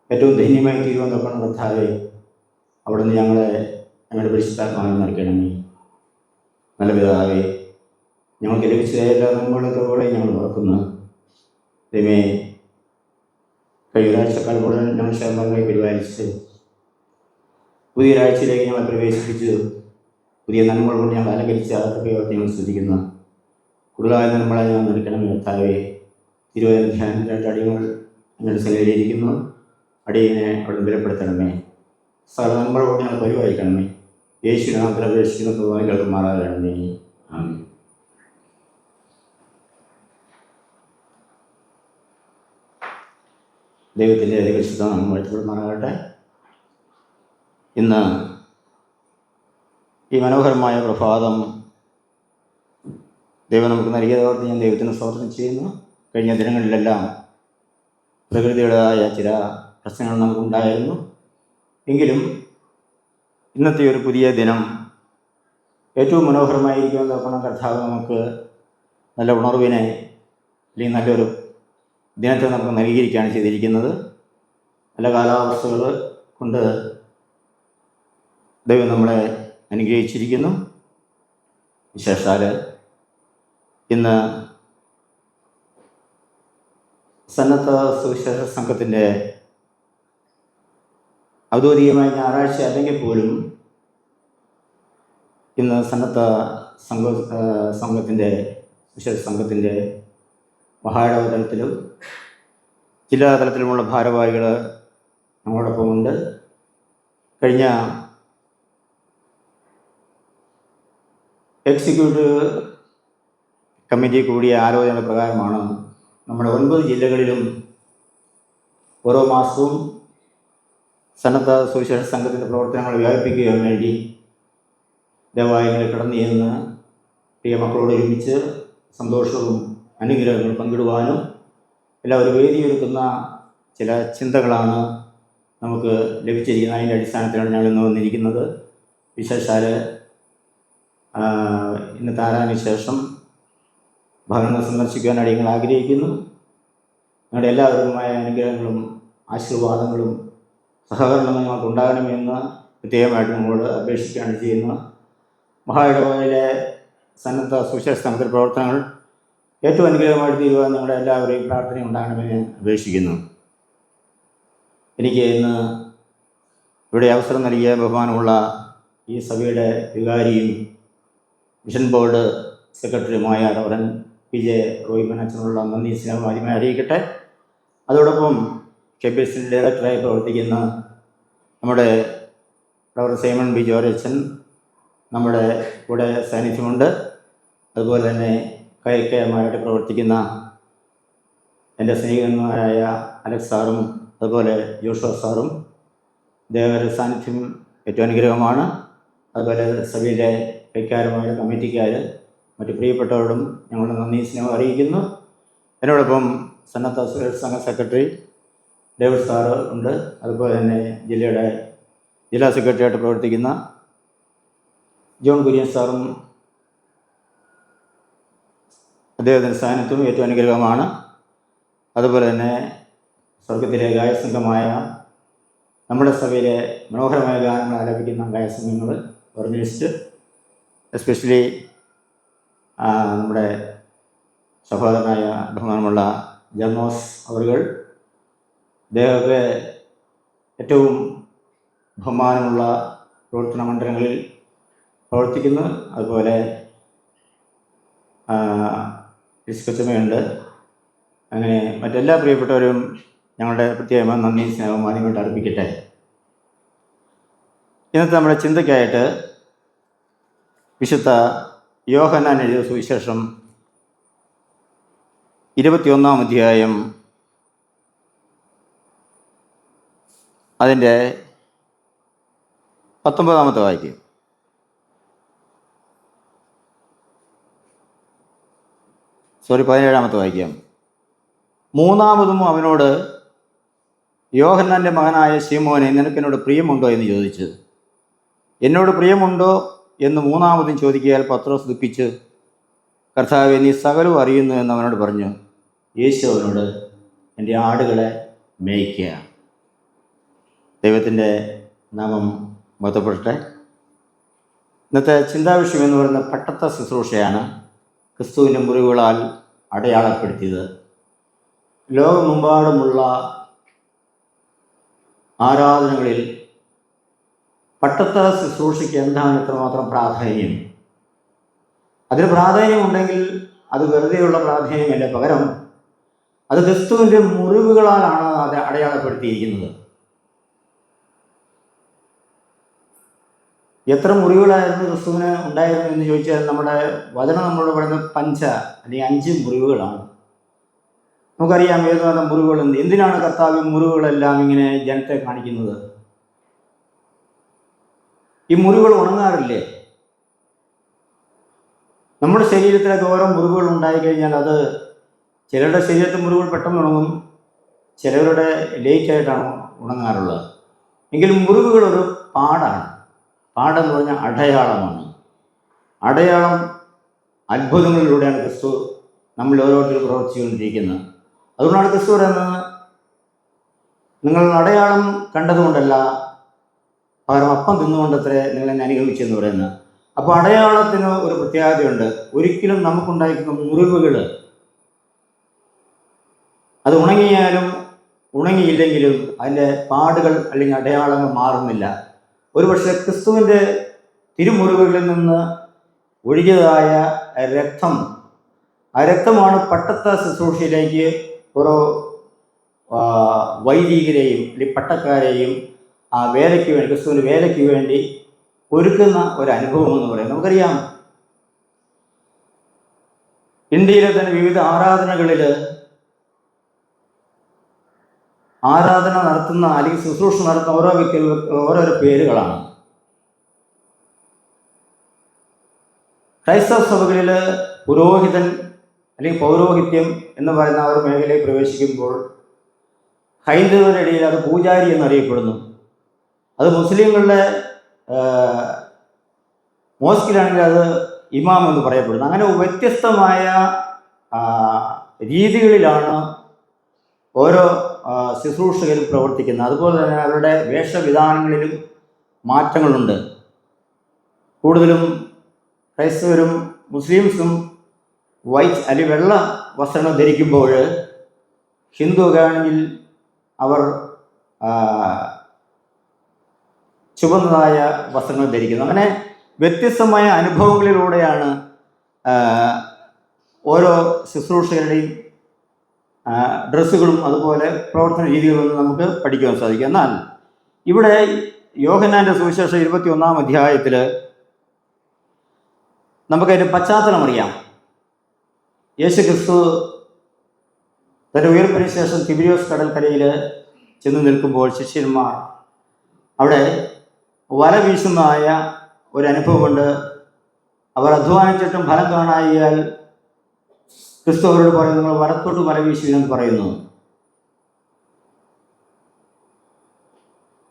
ഏറ്റവും ധന്യമായി തീരുവാൻ തൊക്കണം കർത്താവെ. അവിടുന്ന് ഞങ്ങളുടെ പരിശുദ്ധാത്മാവിനെ നിറയ്ക്കണമേ. നല്ല പിതാവേ, ഞങ്ങൾക്ക് ലഭിച്ച എല്ലാ നന്മകളോടെ ഞങ്ങൾ ഓർക്കുന്നു. ദൈവമേ, കഴിഞ്ഞൊരാഴ്ചക്കാൾ കൂടുതൽ ഞങ്ങൾ ക്ഷേമമായി പരിപാലിച്ച് പുതിയൊരാഴ്ചയിലേക്ക് ഞങ്ങളെ പ്രവേശിപ്പിച്ച് പുതിയ നന്മകൾ കൊണ്ട് ഞങ്ങൾ അലങ്കരിച്ച് അതൊക്കെ ഞങ്ങൾ ശ്രദ്ധിക്കുന്നു. കൂടുതലായ നന്മകളെ ഞങ്ങൾ നിൽക്കണമേ കർത്താവേ. തിരുവചന ധ്യാനത്തിനായിട്ട് അടിയങ്ങൾ ഞങ്ങളുടെ സന്നിധിയിലിരിക്കുന്നു. അടിയനെ അവിടെ ബലപ്പെടുത്തണമേ. സകല നന്മകളോട് ഞങ്ങൾ പരിപാലിക്കണമേ. യേശുവിനെ നാമത്തിൽ അപേക്ഷിക്കുന്നത് ഞങ്ങൾക്ക് മാറാകണമേ. ആമേൻ. ദൈവത്തിൻ്റെ പരിശുദ്ധ നാമം വാഴ്ത്തപ്പെടുമാറാകട്ടെ. ഇന്ന് ഈ മനോഹരമായ പ്രഭാതം ദൈവം നമുക്ക് നൽകിയതോർത്ത് ഞാൻ ദൈവത്തിന് സ്തോത്രം ചെയ്യുന്നു. കഴിഞ്ഞ ദിനങ്ങളിലെല്ലാം പ്രകൃതിയുടേതായ ചില പ്രശ്നങ്ങൾ നമുക്കുണ്ടായിരുന്നു. എങ്കിലും ഇന്നത്തെ ഒരു പുതിയ ദിനം ഏറ്റവും മനോഹരമായിരിക്കുമെന്ന് നോക്കണം. കർത്താവ് നമുക്ക് നല്ല ഉണർവിനെ അല്ലെങ്കിൽ നല്ലൊരു ദിനത്തെ നമുക്ക് നൽകിയിരിക്കുകയാണ് ചെയ്തിരിക്കുന്നത്. നല്ല കാലാവസ്ഥകൾ കൊണ്ട് ദൈവം നമ്മളെ അനുഗ്രഹിച്ചിരിക്കുന്നു. വിശേഷാൽ ഇന്ന് സന്നദ്ധ സുവിശേഷ സംഘത്തിൻ്റെ ഔദ്യോഗികമായ ഞായറാഴ്ച അല്ലെങ്കിൽ പോലും ഇന്ന് സന്നദ്ധ സംഘത്തിൻ്റെ സുവിശേഷ സംഘത്തിൻ്റെ മഹായിടവ തലത്തിലും ജില്ലാ തലത്തിലുമുള്ള ഭാരവാഹികൾ നമ്മളോടൊപ്പം ഉണ്ട്. കഴിഞ്ഞ എക്സിക്യൂട്ടീവ് കമ്മിറ്റി കൂടിയ ആലോചന പ്രകാരമാണ് നമ്മുടെ 9 ജില്ലകളിലും ഓരോ മാസവും സന്നദ്ധ സുവിശേഷ സംഘത്തിൻ്റെ പ്രവർത്തനങ്ങൾ വ്യാപിപ്പിക്കുവാൻ വേണ്ടി ദേവാലയങ്ങളിൽ കടന്നു ചെന്ന് പ്രിയ മക്കളോട് ഒരുമിച്ച് സന്തോഷവും അനുഗ്രഹങ്ങളും പങ്കിടുവാനും എല്ലാം ഒരു വേദിയൊരുക്കുന്ന ചില ചിന്തകളാണ് നമുക്ക് ലഭിച്ചിരിക്കുന്നത്. അതിൻ്റെ അടിസ്ഥാനത്തിലാണ് ഞങ്ങൾ ഇന്ന് വന്നിരിക്കുന്നത്. വിശേഷാൽ ഇന്നത്തെ ആരാധനയ്ക്ക് ശേഷം ഭവനങ്ങൾ സന്ദർശിക്കുവാൻ അടിയങ്ങൾ ആഗ്രഹിക്കുന്നു. ഞങ്ങളുടെ എല്ലാവരുമായ അനുഗ്രഹങ്ങളും ആശീർവാദങ്ങളും സഹകരണവും ഞങ്ങൾക്ക് ഉണ്ടാകണമെന്ന് പ്രത്യേകമായിട്ട് നമ്മളോട് അപേക്ഷിക്കുകയാണ് ചെയ്യുന്നത്. മഹായിടവയിലെ സന്നദ്ധ സുവിശേഷ സംഘത്തിൻ്റെ പ്രവർത്തനങ്ങൾ ഏറ്റവും അനുഗ്രഹമായിട്ട് തീരുവാൻ നിങ്ങളുടെ എല്ലാവരെയും പ്രാർത്ഥന ഉണ്ടാകണമെന്ന് അപേക്ഷിക്കുന്നു. എനിക്ക് ഇന്ന് ഇവിടെ അവസരം നൽകിയ ബഹുമാനമുള്ള ഈ സഭയുടെ വികാരിയും മിഷൻ ബോർഡ് സെക്രട്ടറിയുമായ റവറൻ PJ റോയ്മൻ അച്ഛനുള്ള നന്ദി സ്നേഹം ആദ്യമായി അറിയിക്കട്ടെ. അതോടൊപ്പം KBSന്റെ ഡയറക്ടറായി പ്രവർത്തിക്കുന്ന നമ്മുടെ റവറൻ സൈമൺ B. ജോർജ് അച്ഛൻ നമ്മുടെ കൂടെ സാന്നിധ്യമുണ്ട്. അതുപോലെ തന്നെ കൈക്കയമായിട്ട് പ്രവർത്തിക്കുന്ന എൻ്റെ സ്നേഹിതന്മാരായ അലക്സ് സാറും അതുപോലെ ജോഷുവ സാറും ദേവരുടെ സാന്നിധ്യം ഏറ്റവും അനുഗ്രഹമാണ്. അതുപോലെ സഭയിലെ കൈക്കാരുമായ കമ്മിറ്റിക്കാർ മറ്റ് പ്രിയപ്പെട്ടവരോടും ഞങ്ങളുടെ നന്ദി സ്നേഹം അറിയിക്കുന്നു. എന്നോടൊപ്പം സന്നദ്ധ സുവിശേഷ സംഘ സെക്രട്ടറി ഡേവിഡ് സാറ് ഉണ്ട്. അതുപോലെ തന്നെ ജില്ലാ സെക്രട്ടറിയായിട്ട് പ്രവർത്തിക്കുന്ന ജോൺ കുര്യൻ സാറും അദ്ദേഹത്തിൻ്റെ സാന്നിധ്യവും ഏറ്റവും അനുഗ്രഹമാണ്. അതുപോലെ തന്നെ സ്വർഗത്തിലെ ഗായസംഘമായ നമ്മുടെ സഭയിലെ മനോഹരമായ ഗാനങ്ങൾ ആലപിക്കുന്ന ഗായസംഘങ്ങൾ ഓർഗനൈസ്ഡ്, എസ്പെഷ്യലി നമ്മുടെ സഹോദരനായ ബഹുമാനമുള്ള ജർമോസ് അവറുകൾ, അദ്ദേഹമൊക്കെ ഏറ്റവും ബഹുമാനമുള്ള പ്രവർത്തന മണ്ഡലങ്ങളിൽ പ്രവർത്തിക്കുന്നു. അതുപോലെ കൊച്ചമ്മയുണ്ട്. അങ്ങനെ മറ്റെല്ലാ പ്രിയപ്പെട്ടവരും ഞങ്ങളുടെ പ്രത്യേകമായ നന്ദി സ്നേഹം ആദ്യമായിട്ട് അർപ്പിക്കട്ടെ. ഇന്നത്തെ നമ്മുടെ ചിന്തയ്ക്കായിട്ട് വിശുദ്ധ യോഹന്നാൻ എഴുതിയ സുവിശേഷം 21-ാം അധ്യായം അതിൻ്റെ 19-ാമത്തെ വാക്യം. സോറി 17-ാമത്തെ വാക്യം. മൂന്നാമതും അവനോട്, യോഹന്നാൻ്റെ മകനായ ശീമോനെ, നിനക്കെന്നോട് പ്രിയമുണ്ടോ എന്ന് ചോദിച്ചു. എന്നോട് പ്രിയമുണ്ടോ എന്ന് മൂന്നാമതും ചോദിക്കയാൽ പത്രോസ് ദുഃഖിച്ച്, കർത്താവേ, നീ സകലവും അറിയുന്നു എന്ന് അവനോട് പറഞ്ഞു. യേശു അവനോട്, എൻ്റെ ആടുകളെ മേയ്ക്കുക. ദൈവത്തിൻ്റെ നാമം മഹത്വപ്പെടട്ടെ. ഇന്നത്തെ ചിന്താവിഷയം എന്ന് പറയുന്ന പട്ടത്ത ശുശ്രൂഷയാണ്. ക്രിസ്തുവിൻ്റെ മുറിവുകളാൽ അടയാളപ്പെടുത്തിയത്. ലോകമെമ്പാടുമുള്ള ആരാധനകളിൽ പട്ടത്ത ശുശ്രൂഷയ്ക്ക് എന്താണ് ഇത്രമാത്രം പ്രാധാന്യം? അതിന് പ്രാധാന്യമുണ്ടെങ്കിൽ അത് വെറുതെയുള്ള പ്രാധാന്യമല്ല, പകരം അത് ക്രിസ്തുവിൻ്റെ മുറിവുകളാലാണ് അത് അടയാളപ്പെടുത്തിയിരിക്കുന്നത്. എത്ര മുറിവുകളായിരുന്നു ക്രിസ്തുവിന് ഉണ്ടായിരുന്നു എന്ന് ചോദിച്ചാൽ നമ്മുടെ വചനം നമ്മളോട് പറയുന്നത് 5 അല്ലെങ്കിൽ 5 മുറിവുകളാണ്. നമുക്കറിയാം ഏതുതരം മുറിവുകൾ എന്തിനാണ് കർത്താവ് മുറിവുകളെല്ലാം ഇങ്ങനെ ജനത്തെ കാണിക്കുന്നത്? ഈ മുറിവുകൾ ഉണങ്ങാറില്ലേ? നമ്മുടെ ശരീരത്തിലൊക്കെ ഓരോ മുറിവുകൾ ഉണ്ടായിക്കഴിഞ്ഞാൽ അത് ചിലരുടെ ശരീരത്തിൽ മുറിവുകൾ പെട്ടെന്ന് ഉണങ്ങും, ചിലവരുടെ ലേറ്റായിട്ടാണ് ഉണങ്ങാറുള്ളത്. എങ്കിലും മുറിവുകൾ ഒരു പാടാണ്. പാടെന്ന് പറഞ്ഞാൽ അടയാളമാണ്. അടയാളം അത്ഭുതങ്ങളിലൂടെയാണ് ക്രിസ്തു നമ്മൾ ഓരോരുത്തരും പ്രവർത്തിച്ചുകൊണ്ടിരിക്കുന്നത്. അതുകൊണ്ടാണ് ക്രിസ്തു പറയുന്നത്, നിങ്ങൾ അടയാളം കണ്ടതുകൊണ്ടല്ല, പകരം അപ്പം തിന്നുകൊണ്ടത്രേ നിങ്ങൾ എന്നെ അനുഗമിച്ചെന്ന് പറയുന്നത്. അപ്പോൾ അടയാളത്തിന് ഒരു പ്രത്യേകതയുണ്ട്. ഒരിക്കലും നമുക്കുണ്ടായിരിക്കുന്ന മുറിവുകൾ അത് ഉണങ്ങിയാലും ഉണങ്ങിയില്ലെങ്കിലും അതിൻ്റെ പാടുകൾ അല്ലെങ്കിൽ അടയാളങ്ങൾ മാറുന്നില്ല. ഒരുപക്ഷെ ക്രിസ്തുവിൻ്റെ തിരുമുറിവുകളിൽ നിന്ന് ഒഴുകിയതായ രക്തം, ആ രക്തമാണ് പട്ടത്ത ശുശ്രൂഷയിലേക്ക് ഓരോ വൈദികരെയും അല്ലെങ്കിൽ പട്ടക്കാരെയും ആ വേലയ്ക്ക് വേണ്ടി, ക്രിസ്തുവിൻ്റെ വേലയ്ക്ക് വേണ്ടി ഒരുക്കുന്ന ഒരു അനുഭവം എന്ന് പറയുന്നത്. നമുക്കറിയാം ഇന്ത്യയിലെ തന്നെ വിവിധ ആരാധനകളിൽ ആരാധന നടത്തുന്ന അല്ലെങ്കിൽ ശുശ്രൂഷ നടത്തുന്ന ഓരോ വ്യക്തികൾക്ക് ഓരോരോ പേരുകളാണ്. ക്രൈസ്തവ സഭകളിൽ പുരോഹിതൻ അല്ലെങ്കിൽ പൗരോഹിത്യം എന്ന് പറയുന്ന ആ ഒരു മേഖലയിൽ പ്രവേശിക്കുമ്പോൾ ഹൈന്ദവരുടെ ഇടയിൽ അത് പൂജാരി എന്നറിയപ്പെടുന്നു. അത് മുസ്ലിങ്ങളുടെ മോസ്കിലാണെങ്കിൽ അത് ഇമാം എന്ന് പറയപ്പെടുന്നു. അങ്ങനെ വ്യത്യസ്തമായ രീതികളിലാണ് ഓരോ ശുശ്രൂഷകരും പ്രവർത്തിക്കുന്നത്. അതുപോലെ തന്നെ അവരുടെ വേഷവിധാനങ്ങളിലും മാറ്റങ്ങളുണ്ട്. കൂടുതലും ക്രൈസ്തവരും മുസ്ലിംസും വൈറ്റ് അല്ലെങ്കിൽ വെള്ള വസ്ത്രങ്ങൾ ധരിക്കുമ്പോൾ ഹിന്ദുവൊക്കെ ആണെങ്കിൽ അവർ ചുവന്നതായ വസ്ത്രങ്ങൾ ധരിക്കുന്നു. അങ്ങനെ വ്യത്യസ്തമായ അനുഭവങ്ങളിലൂടെയാണ് ഓരോ ശുശ്രൂഷകരുടെയും ഡ്രസ്സുകളും അതുപോലെ പ്രവർത്തന രീതികളും നമുക്ക് പഠിക്കുവാൻ സാധിക്കും. എന്നാൽ ഇവിടെ യോഹന്നാൻ്റെ സുവിശേഷം 21-ാം അധ്യായത്തിൽ നമുക്കതിൻ്റെ പശ്ചാത്തലം അറിയാം. യേശു ക്രിസ്തു തൻ്റെ ഉയർപ്പിന് ശേഷം തിബിരിയോസ് കടൽക്കരയിൽ ചെന്ന് നിൽക്കുമ്പോൾ ശിഷ്യന്മാർ അവിടെ വല വീശുന്നതായ ഒരനുഭവമുണ്ട്. അവർ അധ്വാനിച്ചിട്ടും ഫലം കാണായാൽ ക്രിസ്തു അവരോട് പറയുന്നു, നിങ്ങൾ വലത്തോട്ട് വല വീശുവിനെന്ന് പറയുന്നു.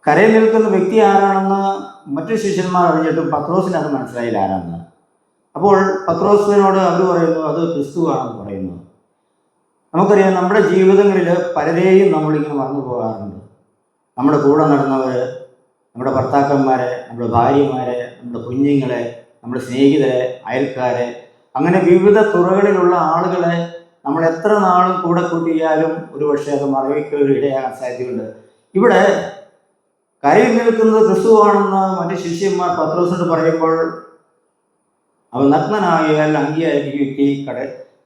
കരയിൽ നിൽക്കുന്ന വ്യക്തി ആരാണെന്ന് മറ്റു ശിഷ്യന്മാർ അറിഞ്ഞിട്ടും പത്രോസിന് അത് മനസ്സിലായില്ല ആരാണെന്ന്. അപ്പോൾ പത്രോസിനോട് അവർ പറയുന്നു, അത് ക്രിസ്തു ആണെന്ന് പറയുന്നു. നമുക്കറിയാം നമ്മുടെ ജീവിതങ്ങളിൽ പലരെയും നമ്മളിങ്ങനെ മറന്നു പോകാറുണ്ട്. നമ്മുടെ കൂടെ നടന്നവർ, നമ്മുടെ ഭർത്താക്കന്മാരെ, നമ്മുടെ ഭാര്യമാരെ, നമ്മുടെ കുഞ്ഞുങ്ങളെ, നമ്മുടെ സ്നേഹിതരെ, അയൽക്കാരെ, അങ്ങനെ വിവിധ തുറകളിലുള്ള ആളുകളെ നമ്മൾ എത്ര നാളും കൂടെ കൂട്ടിയാലും ഒരുപക്ഷെ അത് മറവിക്ക് ഇടയാകാൻ സാധ്യതയുണ്ട്. ഇവിടെ കരയിൽ നിൽക്കുന്നത് ക്രിസ്തുവാണെന്ന് മറ്റ് ശിഷ്യന്മാർ പത്രോസിനോട് പറയുമ്പോൾ അവൻ നഗ്നനായാൽ അങ്കിയായിരിക്കും വ്യക്തി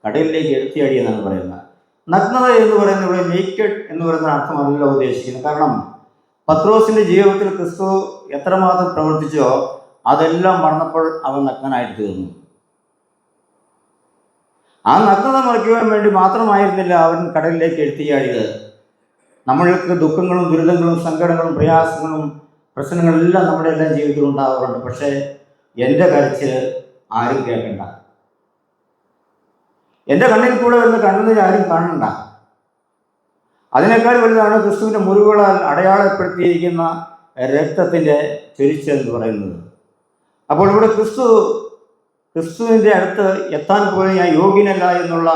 കടലിലേക്ക് എടുത്തിയാടി എന്നാണ് പറയുന്നത്. നഗ്നത എന്ന് പറയുന്നത് ഇവിടെ നേക്കഡ് എന്ന് പറയുന്ന അർത്ഥമല്ല ഉദ്ദേശിക്കുന്നത്. കാരണം പത്രോസിൻ്റെ ജീവിതത്തിൽ ക്രിസ്തു എത്രമാത്രം പ്രവർത്തിച്ചോ അതെല്ലാം മറന്നപ്പോൾ അവൻ നഗ്നനായിട്ട് തീർന്നു. ആ നഗ്നത മറയ്ക്കുവാൻ വേണ്ടി മാത്രമായിരുന്നില്ല അവൻ കടലിലേക്ക് എടുത്തിയാടിയത്. നമ്മൾക്ക് ദുഃഖങ്ങളും ദുരിതങ്ങളും സങ്കടങ്ങളും പ്രയാസങ്ങളും പ്രശ്നങ്ങളെല്ലാം നമ്മുടെ എല്ലാം ജീവിതത്തിൽ ഉണ്ടാകാറുണ്ട്. പക്ഷേ എൻ്റെ കരച്ചിൽ ആരും കേൾക്കണ്ട, എൻ്റെ കണ്ണിൽ കൂടെ വരുന്ന കണ്ണുനീർ ആരും കാണണ്ട. അതിനേക്കാൾ വലുതാണ് ക്രിസ്തുവിൻ്റെ മുറിവുകളാൽ അടയാളപ്പെടുത്തിയിരിക്കുന്ന രക്തത്തിൻ്റെ ചൊരിച്ചിൽ എന്ന് പറയുന്നത്. അപ്പോൾ ഇവിടെ ക്രിസ്തുവിൻ്റെ അടുത്ത് എത്താൻ പോലും ഞാൻ യോഗ്യനല്ല എന്നുള്ള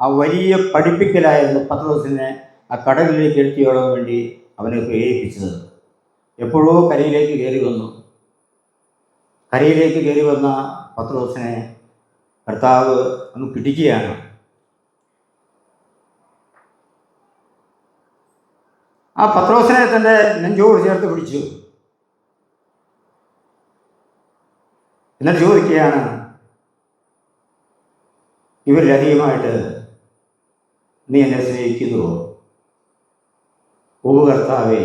ആ വലിയ പഠിപ്പിക്കലായിരുന്നു പത്രോസിനെ ആ കടലിലേക്ക് എടുത്തിയോടാൻ വേണ്ടി അവനെ പ്രേരിപ്പിച്ചത്. എപ്പോഴോ കരയിലേക്ക് കയറി വന്നു. കരയിലേക്ക് കയറി വന്ന പത്രോസിനെ കർത്താവ് ഒന്ന് പിടിക്കുകയാണ്. ആ പത്രോസിനെ തൻ്റെ നെഞ്ചോട് ചേർത്ത് പിടിച്ചു. എന്നിട്ട് ചോദിക്കുകയാണ്, ഇവരിലധികമായിട്ട് നീ എന്നെ സ്നേഹിക്കുന്നുവോ? ഓ കർത്താവേ,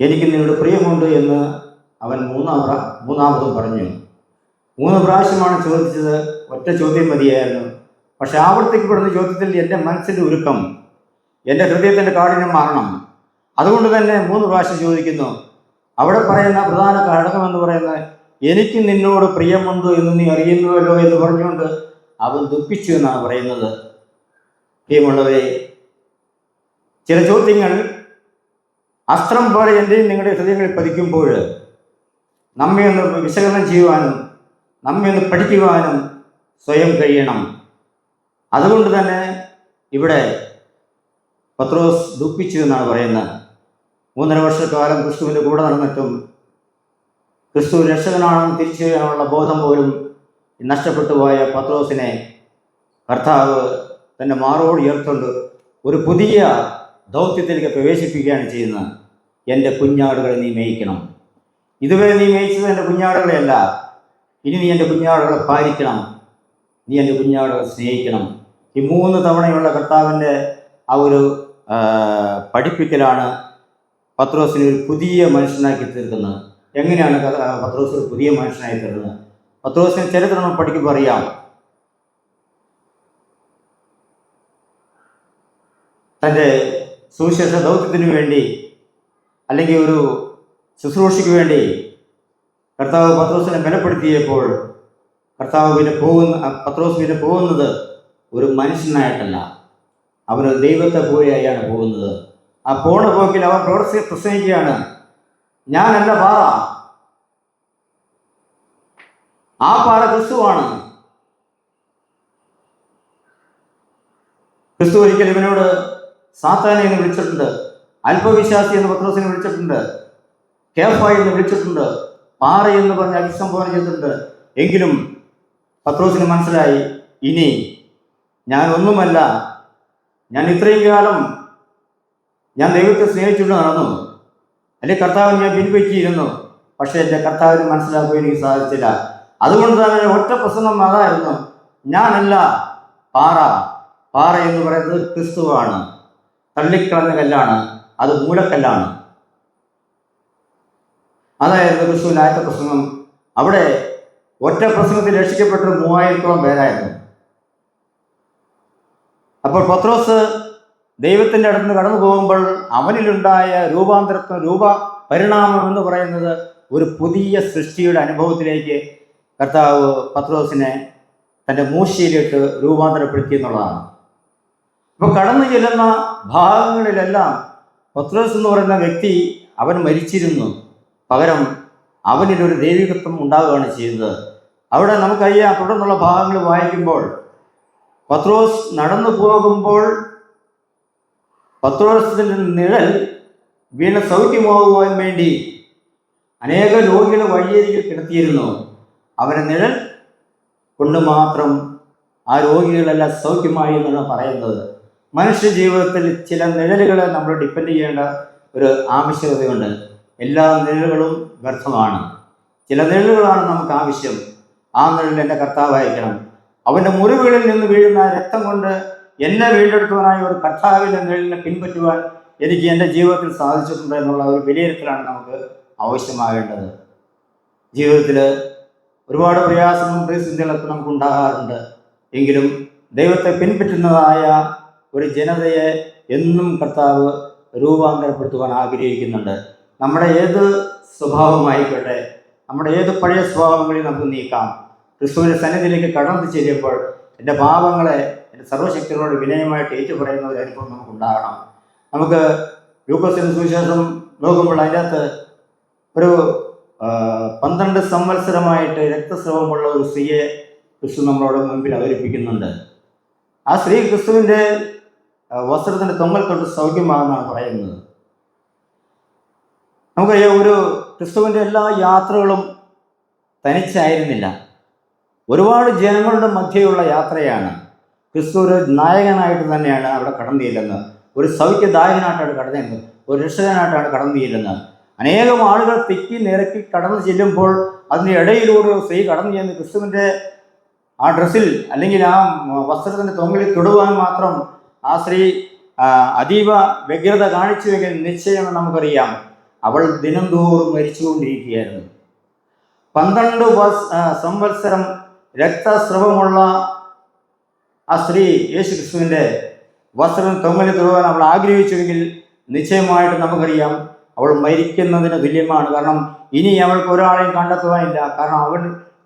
എനിക്ക് നിന്നോട് പ്രിയമുണ്ട് എന്ന് അവൻ മൂന്നാമതും പറഞ്ഞു. 3 പ്രാവശ്യമാണ് ചോദിച്ചത്. ഒറ്റ ചോദ്യം മതിയായിരുന്നു. പക്ഷെ ആവർത്തിക്കപ്പെടുന്ന ചോദ്യത്തിൽ എൻ്റെ മനസ്സിൻ്റെ ഉരുക്കം, എൻ്റെ ഹൃദയത്തിൻ്റെ കാഠിന്യം മാറണം. അതുകൊണ്ട് തന്നെ 3 പ്രാവശ്യം ചോദിക്കുന്നു. അവിടെ പറയുന്ന പ്രധാന ഘടകമെന്ന് പറയുന്നത്, എനിക്ക് നിന്നോട് പ്രിയമുണ്ട് എന്ന് നീ അറിയുന്നുവല്ലോ എന്ന് പറഞ്ഞുകൊണ്ട് അവൻ ദുഃഖിച്ചു എന്നാണ് പറയുന്നത്. പ്രിയമുള്ളവരെ, ചില ചോദ്യങ്ങൾ അസ്ത്രം പോലെ എൻ്റെയും നിങ്ങളുടെ ഹൃദയങ്ങളിൽ പതിക്കുമ്പോൾ നമ്മെ ഒന്ന് വിശകലനം ചെയ്യുവാനും നമ്മെ ഒന്ന് പഠിക്കുവാനും സ്വയം കഴിയണം. അതുകൊണ്ട് തന്നെ ഇവിടെ പത്രോസ് ദുഃഖിച്ചു എന്നാണ് പറയുന്നത്. 3.5 വർഷക്കാലം ക്രിസ്തുവിൻ്റെ കൂടെ നടന്നിട്ടും ക്രിസ്തു രക്ഷകനാണെന്ന് തിരിച്ചറിയാനുള്ള ബോധം പോലും നഷ്ടപ്പെട്ടു പോയ പത്രോസിനെ കർത്താവ് തൻ്റെ മാറോട് ഉയർത്തുകൊണ്ട് ഒരു പുതിയ ദൗത്യത്തിലേക്ക് പ്രവേശിപ്പിക്കുകയാണ് ചെയ്യുന്നത്. എൻ്റെ കുഞ്ഞാടുകളെ നീ മേയിക്കണം. ഇതുവരെ നീ മേയിച്ചത് എൻ്റെ കുഞ്ഞാടുകളെയല്ല, ഇനി നീ എൻ്റെ കുഞ്ഞാടുകളെ പാലിക്കണം, നീ എൻ്റെ കുഞ്ഞാടുകളെ സ്നേഹിക്കണം. ഈ 3 തവണയുള്ള കർത്താവിൻ്റെ ആ ഒരു പഠിപ്പിക്കലാണ് പത്രോസിനെ ഒരു പുതിയ മനുഷ്യനാക്കി തീർക്കുന്നത്. എങ്ങനെയാണ് പത്രോസ് ഒരു പുതിയ മനുഷ്യനായി തീർന്നത്? പത്രോസിന് ചരിത്രം പഠിക്കുമ്പോൾ അറിയാം. തൻ്റെ സുവിശേഷ ദൗത്യത്തിന് വേണ്ടി അല്ലെങ്കിൽ ഒരു ശുശ്രൂഷയ്ക്ക് വേണ്ടി കർത്താവ് പത്രോസിനെ ബലപ്പെടുത്തിയപ്പോൾ പത്രോസ് പിന്നെ പോകുന്നത് ഒരു മനുഷ്യനായിട്ടല്ല, അവന് ദൈവത്തെ പോലെയാണ് പോകുന്നത്. ആ പോണ പോക്കിൽ അവൻ പ്രസംഗിക്കുകയാണ്, ഞാനല്ല പാറ, ആ പാറ ക്രിസ്തുവാണ്. ക്രിസ്തു ഒരിക്കൽ ഇവനോട് സാത്താനെ എന്ന് വിളിച്ചിട്ടുണ്ട്, അല്പവിശ്വാസി എന്ന് പത്രോസിനെ വിളിച്ചിട്ടുണ്ട്, കേഫായി എന്ന് വിളിച്ചിട്ടുണ്ട്, പാറ എന്ന് പറഞ്ഞ് അഭിസംബോധന ചെയ്തിട്ടുണ്ട്. എങ്കിലും പത്രോസിന് മനസ്സിലായി, ഇനി ഞാൻ ഒന്നുമല്ല, ഞാൻ ഇത്രയും കാലം ഞാൻ ദൈവത്തെ സ്നേഹിച്ചുകൊണ്ട് നടന്നു, അല്ലെങ്കിൽ കർത്താവിനെ ഞാൻ പിൻപറ്റിയിരുന്നു, പക്ഷേ എൻ്റെ കർത്താവിന് മനസ്സിലാക്കുവാൻ എനിക്ക് സാധിച്ചില്ല. അതുകൊണ്ട് തന്നെ ഒറ്റ പ്രസംഗം അതായിരുന്നു, ഞാനല്ല പാറ എന്ന് പറയുന്നത് ക്രിസ്തുവാണ്, തള്ളിക്കളഞ്ഞ കല്ലാണ്, അത് മൂലക്കല്ലാണ്. അതായിരുന്നു ക്രിസ്തുവിൻ്റെ ആദ്യത്തെ പ്രസംഗം. അവിടെ ഒറ്റ പ്രസംഗത്തിൽ രക്ഷിക്കപ്പെട്ട 3000-ഓളം പേരായിരുന്നു. അപ്പോൾ പത്രോസ് ദൈവത്തിൻ്റെ അടുത്ത് നിന്ന് കടന്നു പോകുമ്പോൾ അവനിലുണ്ടായ രൂപപരിണാമം എന്ന് പറയുന്നത് ഒരു പുതിയ സൃഷ്ടിയുടെ അനുഭവത്തിലേക്ക് കർത്താവ് പത്രോസിനെ തൻ്റെ മൂശയിലിട്ട് രൂപാന്തരപ്പെടുത്തി എന്നുള്ളതാണ്. അപ്പോൾ കടന്നു ചെല്ലുന്ന ഭാഗങ്ങളിലെല്ലാം പത്രോസ് എന്ന് പറയുന്ന വ്യക്തി അവൻ മരിച്ചിരുന്നു, പകരം അവനിലൊരു ദൈവികത്വം ഉണ്ടാവുകയാണ് ചെയ്തത്. അവിടെ നമുക്കറിയാം, തുടർന്നുള്ള ഭാഗങ്ങൾ വായിക്കുമ്പോൾ പത്രോസ് നടന്നു പോകുമ്പോൾ പത്രോസിൻ്റെ നിഴൽ വീണ് സൗഖ്യമാകുവാൻ വേണ്ടി അനേക രോഗികളെ വഴിയരികിൽ കിടത്തിയിരുന്നു. അവൻ്റെ നിഴൽ കൊണ്ട് മാത്രം ആ രോഗികളെല്ലാം സൗഖ്യമായി എന്നാണ് പറയുന്നത്. മനുഷ്യ ജീവിതത്തിൽ ചില നിഴലുകളെ നമ്മൾ ഡിപ്പെൻഡ് ചെയ്യേണ്ട ഒരു ആവശ്യകതയുണ്ട്. എല്ലാ നിഴലുകളും വ്യർത്ഥമാണ്. ചില നിഴലുകളാണ് നമുക്ക് ആവശ്യം. ആ നിഴൽ എൻ്റെ കർത്താവായിരിക്കണം. അവൻ്റെ മുറിവുകളിൽ നിന്ന് വീഴുന്ന രക്തം കൊണ്ട് എന്നെ വീണ്ടെടുത്തവനായ ഒരു കർത്താവിൻ്റെ നിഴലിനെ പിൻപറ്റുവാൻ എനിക്ക് എൻ്റെ ജീവിതത്തിൽ സാധിച്ചിട്ടുണ്ട് എന്നുള്ള ഒരു വിലയിരുത്തലാണ് നമുക്ക് ആവശ്യമാകേണ്ടത്. ജീവിതത്തിൽ ഒരുപാട് പ്രയാസങ്ങളും പ്രതിസന്ധികളൊക്കെ നമുക്ക് ഉണ്ടാകാറുണ്ട്. എങ്കിലും ദൈവത്തെ പിൻപറ്റുന്നതായ ഒരു ജനതയെ എന്നും കർത്താവ് രൂപാന്തരപ്പെടുത്തുവാൻ ആഗ്രഹിക്കുന്നുണ്ട്. നമ്മുടെ ഏത് സ്വഭാവമായിക്കോട്ടെ, നമ്മുടെ ഏത് പഴയ സ്വഭാവങ്ങളെയും നമുക്ക് നീക്കാം. ക്രിസ്തുവിൻ്റെ സന്നിധിയിലേക്ക് കടന്നു ചെല്ലുമ്പോൾ എൻ്റെ പാപങ്ങളെ എൻ്റെ സർവ്വശക്തികളോട് വിനയമായിട്ട് ഏറ്റുപറയുന്ന ഒരു അനുഭവം നമുക്കുണ്ടാകണം. നമുക്ക് ലൂക്കോസിൻ്റെ സുവിശേഷം നോക്കുമ്പോൾ അതിൻ്റെ അകത്ത് ഒരു 12 സംവത്സരമായിട്ട് രക്തസ്രവമുള്ള ഒരു സ്ത്രീയെ ക്രിസ്തു നമ്മളോട് മുൻപിൽ അവതരിപ്പിക്കുന്നുണ്ട്. ആ സ്ത്രീ ക്രിസ്തുവിൻ്റെ വസ്ത്രത്തിൻ്റെ തൊങ്ങൽ തൊട്ട് സൗഖ്യമാകുന്നതാണ് പറയുന്നത്. നമുക്കറിയാം, ഒരു ക്രിസ്തുവിൻ്റെ എല്ലാ യാത്രകളും തനിച്ചായിരുന്നില്ല. ഒരുപാട് ജനങ്ങളുടെ മധ്യയുള്ള യാത്രയാണ്. ക്രിസ്തു ഒരു നായകനായിട്ട് തന്നെയാണ് അവിടെ കടന്നു ചെല്ലുന്നത്. ഒരു സൗഖ്യദായകനായിട്ടാണ് കടന്നു ചെല്ലുന്നത്. ഒരു രക്ഷകനായിട്ടാണ് കടന്നു ചെല്ലുന്നത്. അനേകം ആളുകൾ തിക്കി നിരക്കി കടന്നു ചെല്ലുമ്പോൾ അതിൻ്റെ ഇടയിലൂടെ സ്ത്രീ കടന്നു ചെന്ന് ക്രിസ്തുവിൻ്റെ ആ ഡ്രസ്സിൽ അല്ലെങ്കിൽ ആ വസ്ത്രത്തിൻ്റെ തൊങ്ങലിൽ തൊടുവാൻ മാത്രം ആ സ്ത്രീ അതീവ വ്യഗ്രത കാണിച്ചുവെങ്കിൽ നിശ്ചയം നമുക്കറിയാം അവൾ ദിനം തോറും മരിച്ചുകൊണ്ടിരിക്കുകയായിരുന്നു. 12 സംവത്സരം രക്തസ്രവമുള്ള ആ സ്ത്രീ യേശു ക്രിസ്തുവിൻ്റെ വസ്ത്രം തൊങ്ങലിൽ തൊടുവാൻ അവൾ ആഗ്രഹിച്ചുവെങ്കിൽ നിശ്ചയമായിട്ട് നമുക്കറിയാം അവൾ മരിക്കുന്നതിന് തുല്യമാണ്. കാരണം ഇനി അവൾക്ക് ഒരാളെയും കണ്ടെത്തുവാനില്ല. കാരണം അവൾ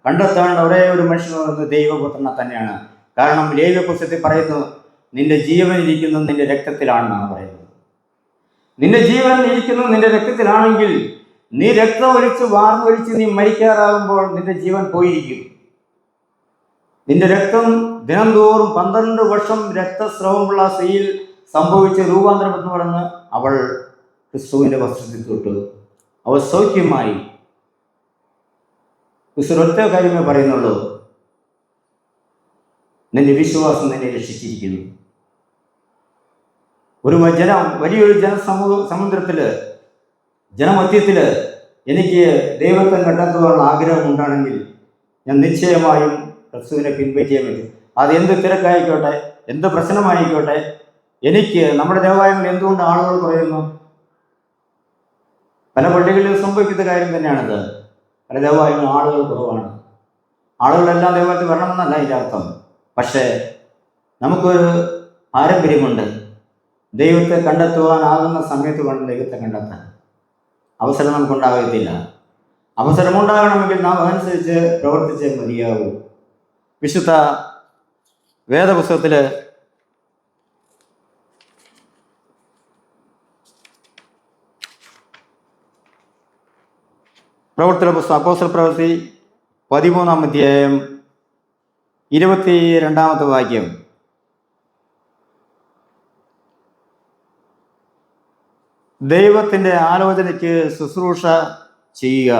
കണ്ടെത്തേണ്ട ഒരേ ഒരു മനുഷ്യൻ പറയുന്നത് ദൈവപുത്രനെ തന്നെയാണ്. കാരണം ലേവ്യ പുസ്തകത്തിൽ പറയുന്നു, നിന്റെ ജീവൻ ഇരിക്കുന്നത് നിന്റെ രക്തത്തിലാണെന്നാണ് പറയുന്നത്. നിന്റെ ജീവൻ ഇരിക്കുന്നത് നിന്റെ രക്തത്തിലാണെങ്കിൽ നീ രക്തം ഒലിച്ച് വാർന്നൊലിച്ച് നീ മരിക്കാറാകുമ്പോൾ നിന്റെ ജീവൻ പോയിരിക്കും. നിന്റെ രക്തം ദിനം തോറും 12 വർഷം രക്തസ്രവമുള്ള സ്ത്രീയിൽ സംഭവിച്ച രൂപാന്തരം എന്ന് പറഞ്ഞ് അവൾ ക്രിസ്തുവിൻ്റെ വസ്ത്രത്തിൽ തൊട്ട് അവൾ സൗഖ്യമായി. ക്രിസ്തു ഒറ്റ കാര്യമേ പറയുന്നുള്ളൂ, നിന്റെ വിശ്വാസം നിന്നെ രക്ഷിച്ചിരിക്കുന്നു. വലിയൊരു സമുദ്രത്തിൽ ജനമധ്യത്തിൽ എനിക്ക് ദൈവത്തെ കണ്ടെത്തുവാനുള്ള ആഗ്രഹം ഉണ്ടാണെങ്കിൽ ഞാൻ നിശ്ചയമായും ക്രിസ്തുവിനെ പിൻപറ്റിയേ പറ്റും. അത് എന്ത് തിരക്കായിക്കോട്ടെ, എന്ത് പ്രശ്നമായിക്കോട്ടെ. എനിക്ക് നമ്മുടെ ദേവാലയങ്ങളിൽ എന്തുകൊണ്ട് ആളുകൾ കുറയുന്നു? പല പള്ളികളിലും സംഭവിക്കുന്ന കാര്യം തന്നെയാണിത്. പല ദേവാലയങ്ങളിൽ ആളുകൾ കുറവാണ്. ആളുകളെല്ലാം ദേവാലയത്തിൽ വരണമെന്നല്ല ഇതിൻ്റെ അർത്ഥം. പക്ഷേ നമുക്കൊരു പാരമ്പര്യമുണ്ട്. ദൈവത്തെ കണ്ടെത്തുവാനാകുന്ന സമയത്ത് വേണം ദൈവത്തെ കണ്ടെത്താൻ. അവസരം നമുക്കുണ്ടാകത്തില്ല. അവസരമുണ്ടാകണമെങ്കിൽ നാം അതനുസരിച്ച് പ്രവർത്തിച്ചേ മതിയാവൂ. വിശുദ്ധ വേദപുസ്തകത്തിൽ പ്രവർത്തന പുസ്തകം അപ്പോസ്തല പ്രവൃത്തി 13-ാം അധ്യായം 22-ാമത്തെ വാക്യം. ദൈവത്തിൻ്റെ ആലോചനയ്ക്ക് ശുശ്രൂഷ ചെയ്യുക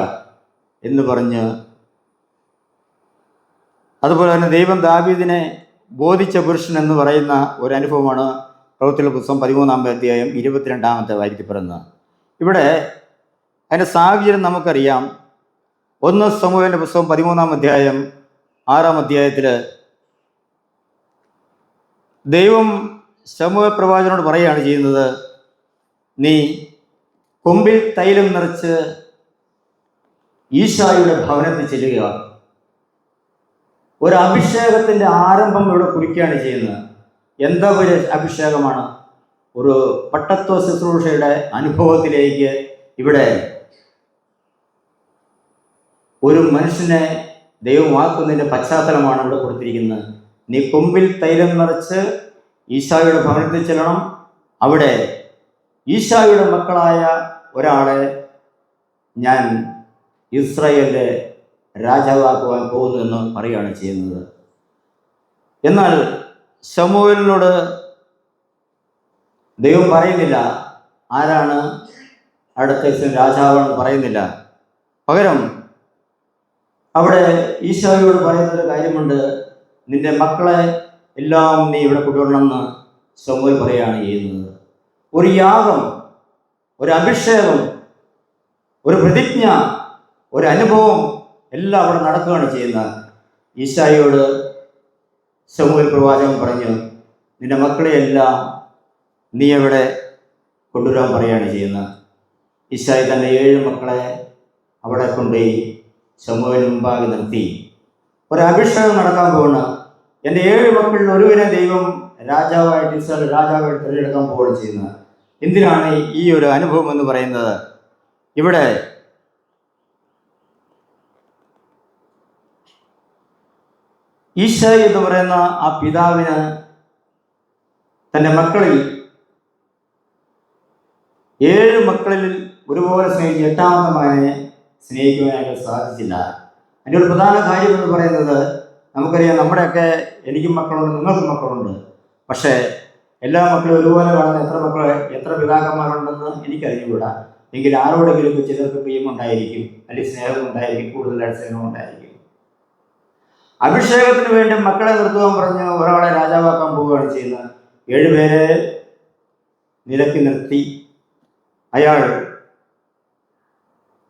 എന്ന് പറഞ്ഞ്, അതുപോലെ തന്നെ ദൈവം ദാവീദിനെ ബോധിച്ച പുരുഷൻ എന്ന് പറയുന്ന ഒരു അനുഭവമാണ് പ്രവൃത്തിയുടെ പുസ്തകം 13-ാം അധ്യായം 22-ാമത്തെ വാക്യത്തിൽ പറയുന്നത്. ഇവിടെ അതിൻ്റെ സാഹചര്യം നമുക്കറിയാം. 1 സമൂഹത്തിൻ്റെ പുസ്തകം 13-ാം അധ്യായം 6-ാം അധ്യായത്തിൽ ദൈവം ശമൂവേൽ പ്രവാചകനോട് പറയുകയാണ് ചെയ്യുന്നത്, നീ കൊമ്പിൽ തൈലം നിറച്ച് ഈശായുടെ ഭവനത്തിൽ ചെല്ലുക. ഒരു അഭിഷേകത്തിൻ്റെ ആരംഭം ഇവിടെ കുറിക്കുകയാണ് ചെയ്യുന്നത്. എന്താ ഒരു അഭിഷേകമാണ്? ഒരു പട്ടത്വ ശുശ്രൂഷയുടെ അനുഭവത്തിലേക്ക് ഇവിടെ ഒരു മനുഷ്യനെ ദൈവമാക്കുന്നതിൻ്റെ പശ്ചാത്തലമാണ് ഇവിടെ കൊടുത്തിരിക്കുന്നത്. നീ കൊമ്പിൽ തൈലം നിറച്ച് ഈശായുടെ ഭവനത്തിൽ ചെല്ലണം. അവിടെ ഈശായുടെ മക്കളായ ഒരാളെ ഞാൻ ഇസ്രായേലിലെ രാജാവാക്കുവാൻ പോകുന്നു എന്ന് പറയുകയാണ് ചെയ്യുന്നത്. എന്നാൽ ശമൂവേലിനോട് ദൈവം പറയുന്നില്ല ആരാണ് അടുത്ത രാജാവെന്ന് പറയുന്നില്ല. പകരം അവിടെ ഈശോയോട് പറയുന്നൊരു കാര്യമുണ്ട്, നിന്റെ മക്കളെ എല്ലാം നീ ഇവിടെ കൊണ്ടുവരണമെന്ന് ശമൂവേൽ പറയുകയാണ് ചെയ്യുന്നത്. ഒരു യാഗം, ഒരു അഭിഷേകം, ഒരു പ്രതിജ്ഞ, ഒരു അനുഭവം എല്ലാം അവിടെ നടക്കുകയാണ് ചെയ്യുന്നത്. ഈശായോട് ശമൂവേൽ പ്രവാചകൻ പറഞ്ഞു, നിന്റെ മക്കളെയെല്ലാം നീ എവിടെ കൊണ്ടുവരാൻ പറയുകയാണ് ചെയ്യുന്നത്. ഈശായി തൻ്റെ 7 മക്കളെ അവിടെ കൊണ്ടുപോയി ശമൂവേലിന് മുമ്പാകെ നിർത്തി. ഒരു അഭിഷേകം നടക്കാൻ പോകണം. എൻ്റെ 7 മക്കളിൽ ഒരുവനെ ദൈവം രാജാവായിട്ട് ഇസ്രായേൽ രാജാവായിട്ട് തിരഞ്ഞെടുക്കാൻ പോവുകയാണ് ചെയ്യുന്നത്. എന്തിനാണ് ഈ ഒരു അനുഭവം എന്ന് പറയുന്നത്? ഇവിടെ ഈശായി എന്ന് പറയുന്ന ആ പിതാവിന് തൻ്റെ മക്കളിൽ 7 മക്കളിൽ ഒരുപോലെ സ്നേഹിച്ച് 8ാമത്തെ മകനെ സ്നേഹിക്കുവാനായിട്ട് സാധിച്ചില്ല. അതിൻ്റെ ഒരു പ്രധാന കാര്യം എന്ന് പറയുന്നത്, നമുക്കറിയാം നമ്മുടെയൊക്കെ എനിക്കും മക്കളുണ്ട്, നിങ്ങൾക്കും മക്കളുണ്ട്. പക്ഷേ എല്ലാ മക്കളും ഒരുപോലെ കാണുന്ന എത്ര പിതാക്കന്മാരുണ്ടെന്ന് എനിക്കറിഞ്ഞുകൂടാ. എങ്കിൽ ആരോടെങ്കിലും ചിലർക്ക് പ്രിയമുണ്ടായിരിക്കും, അല്ലെങ്കിൽ സ്നേഹമുണ്ടായിരിക്കും, കൂടുതലായിട്ട് സ്നേഹമുണ്ടായിരിക്കും. അഭിഷേകത്തിന് വേണ്ടി മക്കളെ നിർത്തുവാൻ പറഞ്ഞ് ഒരാളെ രാജാവാക്കാൻ പോവുകയാണ് ചെയ്യുന്നത്. 7 പേരെ നിലയ്ക്ക് നിർത്തി അയാൾ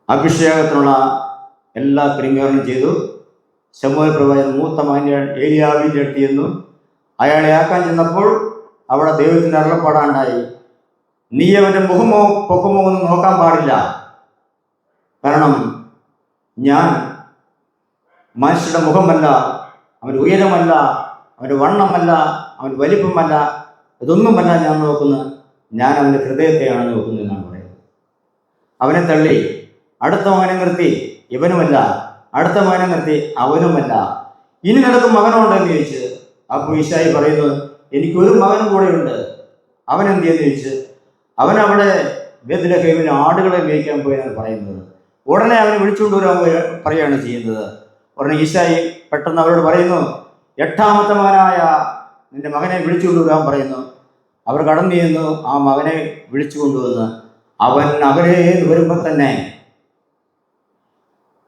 അഭിഷേകത്തിനുള്ള എല്ലാ ക്രമീകരണം ചെയ്തു. ശമൂവേൽ പ്രവാചകൻ മൂത്ത മകൻ ഏലിയാവിൻ്റെ അടുത്ത് ചെന്നു. അയാളെ ആക്കാൻ ചെന്നപ്പോൾ അവിടെ ദൈവത്തിൻ്റെ അരുളപ്പാടുണ്ടായി, നീ അവൻ്റെ മുഖമോ പൊക്കമോ ഒന്നും നോക്കാൻ പാടില്ല, കാരണം ഞാൻ മനുഷ്യരുടെ മുഖമല്ല, അവൻ്റെ ഉയരമല്ല, അവൻ്റെ വണ്ണമല്ല, അവൻ്റെ വലിപ്പമല്ല, ഇതൊന്നുമല്ല ഞാൻ നോക്കുന്നത്, ഞാൻ അവൻ്റെ ഹൃദയത്തെയാണ് നോക്കുന്നത് എന്നാണ് പറയുന്നത്. അവനെ തള്ളി. അടുത്ത മകനെ നിർത്തി, ഇവനുമല്ല. അടുത്ത മകനെ നിർത്തി, അവനുമല്ല. ഇനി നിനക്ക് മകനുണ്ടെന്ന് ചോദിച്ച്. അപ്പോൾ ഈശായി പറയുന്നു, എനിക്കൊരു മകനും കൂടെ ഉണ്ട്, അവൻ എന്ത് ചെയ്യുന്നു ചോദിച്ച്. അവൻ അവിടെ ബേത്ലഹേമിൽ ആടുകളെ മേയ്ക്കാൻ പോയെന്നാണ് പറയുന്നത്. ഉടനെ അവനെ വിളിച്ചുകൊണ്ടുവരാൻ പറയുകയാണ് ചെയ്യുന്നത്. ഉടനെ ഈശായി പെട്ടെന്ന് അവരോട് പറയുന്നു, 8ാമത്തെ മകനായ നിന്റെ മകനെ വിളിച്ചുകൊണ്ടുവരാൻ പറയുന്നു. അവർ കടന്നു ചെന്നു ആ മകനെ വിളിച്ചു കൊണ്ടുവന്ന് അവൻ അവരെ വരുമ്പോൾ തന്നെ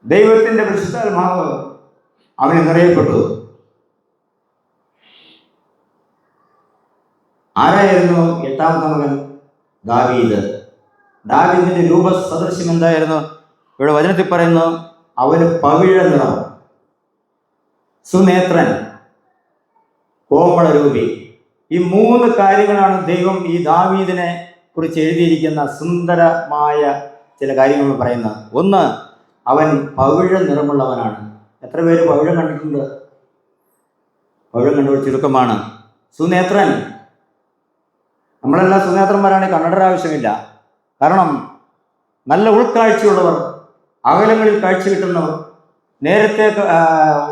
ദൈവത്തിൻ്റെ പരിശുദ്ധാത്മാവ് അവനെ നിറയപ്പെട്ടു. ആരായിരുന്നു 8ാമത്തെ മകൻ? ദാവീദ്. ദാവീദിന്റെ രൂപസദൃശ്യം എന്തായിരുന്നു? ഇവിടെ വചനത്തിൽ പറയുന്നു, അവന് പവിഴ നിറം, സുനേത്രൻ, കോമളരൂപി. ഈ 3 കാര്യങ്ങളാണ് ദൈവം ഈ ദാവീദിനെ കുറിച്ച് എഴുതിയിരിക്കുന്ന സുന്ദരമായ ചില കാര്യങ്ങൾ പറയുന്നത്. ഒന്ന്, അവൻ പവിഴ നിറമുള്ളവനാണ്. എത്ര പേര് പവിഴം കണ്ടിട്ടുണ്ട്? പവിഴം കണ്ടു ചുരുക്കമാണ്. സുനേത്രൻ, നമ്മളെല്ലാം സുനേത്രന്മാരാണെങ്കിൽ കണ്ണടയുടെ ആവശ്യമില്ല. കാരണം നല്ല ഉൾക്കാഴ്ചയുള്ളവർ, അകലങ്ങളിൽ കാഴ്ച കിട്ടുന്നവർ, നേരത്തെ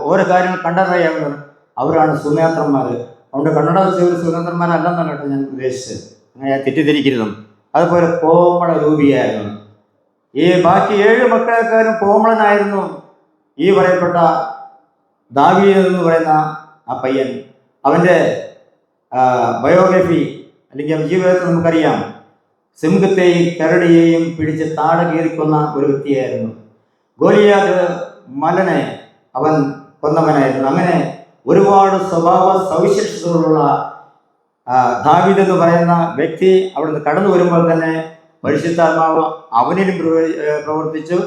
ഓരോ കാര്യങ്ങൾ കണ്ടറിയാവുന്നവർ, അവരാണ് സുനേത്രന്മാർ. അതുകൊണ്ട് കണ്ണട വെച്ചവർ സുനേത്രന്മാരല്ലെന്നാണ് കേട്ടോ ഞാൻ ഉദ്ദേശിച്ചത്. അങ്ങനെ തെറ്റിദ്ധരിക്കരുതും. അതുപോലെ കോമള രൂപിയായിരുന്നു. ഈ ബാക്കി 7 മക്കളെക്കാരും കോമളനായിരുന്നു ഈ പറയപ്പെട്ട ദാവീദ് എന്ന് പറയുന്ന ആ പയ്യൻ. അവൻ്റെ ബയോഗ്രഫി അല്ലെങ്കിൽ അവൻ്റെ ജീവിതത്തിൽ നമുക്കറിയാം. സിംഹത്തെയും കരടിയെയും പിടിച്ച് താട കീറിക്കൊന്ന ഒരു വ്യക്തിയായിരുന്നു. ഗോലിയാത്ത് മലനെ അവൻ കൊന്നവനായിരുന്നു. അങ്ങനെ ഒരുപാട് സ്വഭാവ സവിശേഷതകളുള്ള ദാവീദ് എന്ന് പറയുന്ന വ്യക്തി അവിടുന്ന് കടന്നു വരുമ്പോൾ തന്നെ പരിശുദ്ധാത്മാവ് അവനിലും പ്രവർത്തിച്ചു.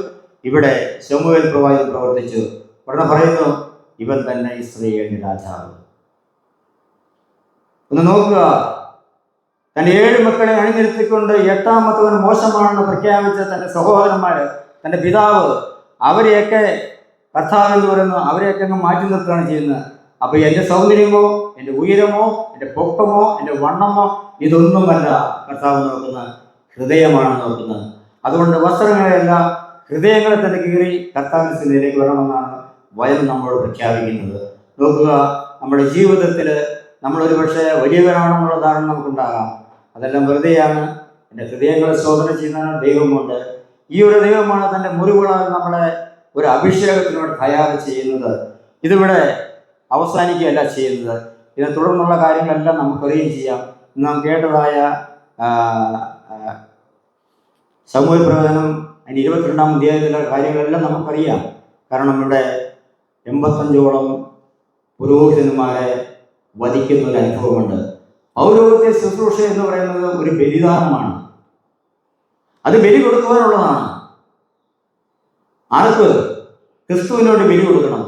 ഇവിടെ ശമൂവേൽ പ്രവാചകൻ പ്രവർത്തിച്ചു. ഉടനെ പറയുന്നു, ഇവൻ തന്നെ ഇസ്രായേലിന്റെ രാജാവ്. ഒന്ന് നോക്കുക, തൻ്റെ 7 മക്കളെ അണിനിരത്തിക്കൊണ്ട് 8ാമത്തവൻ മോശമാണെന്ന് പ്രഖ്യാപിച്ച തൻ്റെ സഹോദരന്മാര്, തൻ്റെ പിതാവ്, അവരെയൊക്കെ കർത്താവ് എന്ന് പറയുന്നു, അവരെയൊക്കെ അങ്ങ് മാറ്റി നിർത്തുകയാണ് ചെയ്യുന്നത്. അപ്പോൾ എൻ്റെ സൗന്ദര്യമോ, എൻ്റെ ഉയരമോ, എൻ്റെ പൊക്കമോ, എൻ്റെ വണ്ണമോ ഇതൊന്നുമല്ല കർത്താവ് നോക്കുന്നത്, ഹൃദയമാണ് നോക്കുന്നത്. അതുകൊണ്ട് വസ്ത്രങ്ങളെല്ലാം ഹൃദയങ്ങളെ തന്നെ കീറി കർത്താവിൻ്റെ സന്നിധിയിലേക്ക് വരണമെന്നാണ് വചനം നമ്മളോട് പ്രഖ്യാപിക്കുന്നത്. നോക്കുക, നമ്മുടെ ജീവിതത്തിൽ നമ്മളൊരു പക്ഷേ വലിയവരാണെന്നുള്ള ധാരണ നമുക്കുണ്ടാകാം. അതെല്ലാം വെറുതെയാണ്. എൻ്റെ ഹൃദയങ്ങളെ ശോധന ചെയ്യുന്ന ദൈവമുണ്ട്. ഈ ഒരു ദൈവമാണ് തൻ്റെ മുറിവുകളാൽ നമ്മളെ ഒരു അഭിഷേകത്തിനോട് തയ്യാർ ചെയ്യുന്നത്. ഇതിവിടെ അവസാനിക്കുകയല്ല ചെയ്യുന്നത്. ഇതിനെ തുടർന്നുള്ള കാര്യങ്ങളെല്ലാം നമുക്കറിയുകയും ചെയ്യാം. നാം കേട്ടതായ ശമൂവേൽ പ്രവചനം അതിൻ്റെ 22-ാം അധ്യായത്തിലെ കാര്യങ്ങളെല്ലാം നമുക്കറിയാം. കാരണം ഇവിടെ 85ഓളം പുരോഹിതന്മാരെ വധിക്കുന്ന ഒരു അനുഭവമുണ്ട്. പൗരോഹിത്യ ശുശ്രൂഷ എന്ന് പറയുന്നത് ഒരു ബലിദാനമാണ്. അത് ബലി കൊടുക്കുവാനുള്ളതാണ്. ആൾക്ക് ക്രിസ്തുവിനോട് ബലി കൊടുക്കണം,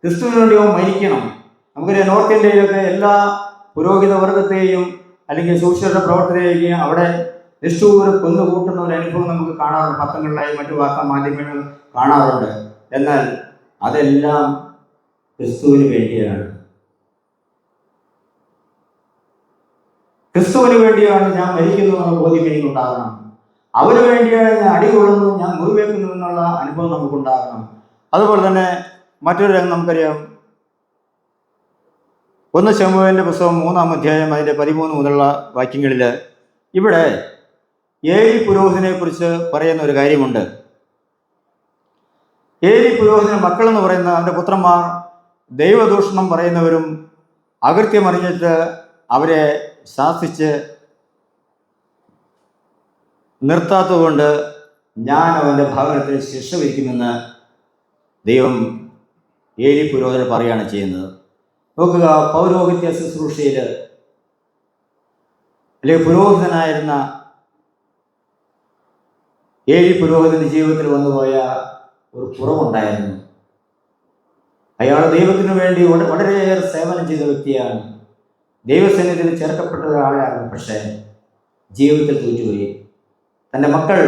ക്രിസ്തുവിന് വേണ്ടി അവൻ മരിക്കണം. നമുക്കറിയാം, നോർത്ത് ഇന്ത്യയിലൊക്കെ എല്ലാ പുരോഹിത വർഗത്തെയും അല്ലെങ്കിൽ സുവിശേഷ പ്രവർത്തകരെയും അവിടെ നിഷ്ഠൂരം കൊന്നുകൂട്ടുന്ന ഒരു അനുഭവം നമുക്ക് കാണാറുണ്ട്. പത്രങ്ങളിലായി മറ്റു വാർത്താ മാധ്യമങ്ങൾ കാണാറുണ്ട്. എന്നാൽ അതെല്ലാം ക്രിസ്തുവിന് വേണ്ടിയാണ്. ക്രിസ്തുവിന് വേണ്ടിയാണ് ഞാൻ മരിക്കുന്നു എന്ന ബോധ്യം എനിക്കുണ്ടാകണം. അവന് വേണ്ടിയാണ് ഞാൻ അടികൊള്ളുന്നു, ഞാൻ മുറിവേക്കുന്നു എന്നുള്ള അനുഭവം നമുക്കുണ്ടാകണം. അതുപോലെ തന്നെ മറ്റൊരു രംഗം നമുക്കറിയാം. 1 ശമൂവേലിന്റെ പുസ്തകം 3-ാം അധ്യായം അതിൻ്റെ 13 മുതലുള്ള വാക്യങ്ങളിൽ ഇവിടെ ഏലി പുരോഹിതനെ കുറിച്ച് പറയുന്ന ഒരു കാര്യമുണ്ട്. ഏലി പുരോഹിതന് മക്കളെന്ന് പറയുന്ന അവൻ്റെ പുത്രന്മാർ ദൈവദൂഷണം പറയുന്നവരും അകൃത്യമറിഞ്ഞിട്ട് അവരെ ശാസിച്ച് നിർത്താത്തതുകൊണ്ട് ഞാൻ അവൻ്റെ ഭവനത്തിൽ ശിക്ഷ വിധിക്കുമെന്ന് ദൈവം ഏലി പുരോഹിതൻ പറയുകയാണ് ചെയ്യുന്നത്. നോക്കുക, പൗരോഹിത്യ ശുശ്രൂഷയിൽ അല്ലെങ്കിൽ പുരോഹിതനായിരുന്ന ഏലി പുരോഹിതൻ്റെ ജീവിതത്തിൽ വന്നുപോയ ഒരു കുറവുണ്ടായിരുന്നു. അയാൾ ദൈവത്തിനു വേണ്ടി വളരെയേറെ സേവനം ചെയ്ത വ്യക്തിയാണ്. ദൈവസന്നിധിയിൽ ചേർക്കപ്പെട്ട ഒരാളായിരുന്നു. പക്ഷേ ജീവിതത്തിൽ തോറ്റുപോയി. തൻ്റെ മക്കൾ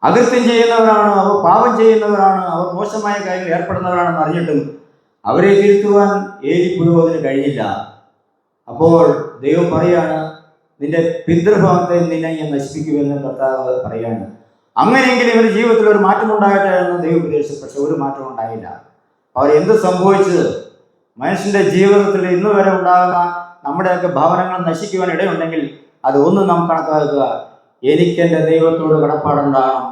അകൃത്യം ചെയ്യുന്നവരാണ്, അവർ പാപം ചെയ്യുന്നവരാണ്, അവർ മോശമായ കാര്യങ്ങൾ ഏർപ്പെടുന്നവരാണെന്ന് അറിഞ്ഞിട്ടും അവരെ തിരുത്തുവാൻ ഏലി പുരോഹിതന് കഴിഞ്ഞില്ല. അപ്പോൾ ദൈവം പറയാണ്, നിന്റെ പിതൃഭവനത്തെ നിന്നെ ഞാൻ നശിപ്പിക്കുമെന്ന് കർത്താവ് പറയാണ്. അങ്ങനെയെങ്കിലും ഇവരുടെ ജീവിതത്തിൽ ഒരു മാറ്റം ഉണ്ടാകട്ടെ എന്ന് ദൈവം ഉദ്ദേശിച്ചു. പക്ഷെ ഒരു മാറ്റം ഉണ്ടായില്ല. അവർ എന്ത് സംഭവിച്ചത്? മനുഷ്യന്റെ ജീവിതത്തിൽ ഇന്ന് വരെ ഉണ്ടാകുന്ന നമ്മുടെയൊക്കെ ഭവനങ്ങൾ നശിക്കുവാൻ ഇടയുണ്ടെങ്കിൽ അത് ഒന്നും നാം കണക്കാക്കുക, എനിക്ക് എൻ്റെ ദൈവത്തോട് കടപ്പാടുണ്ടാകണം.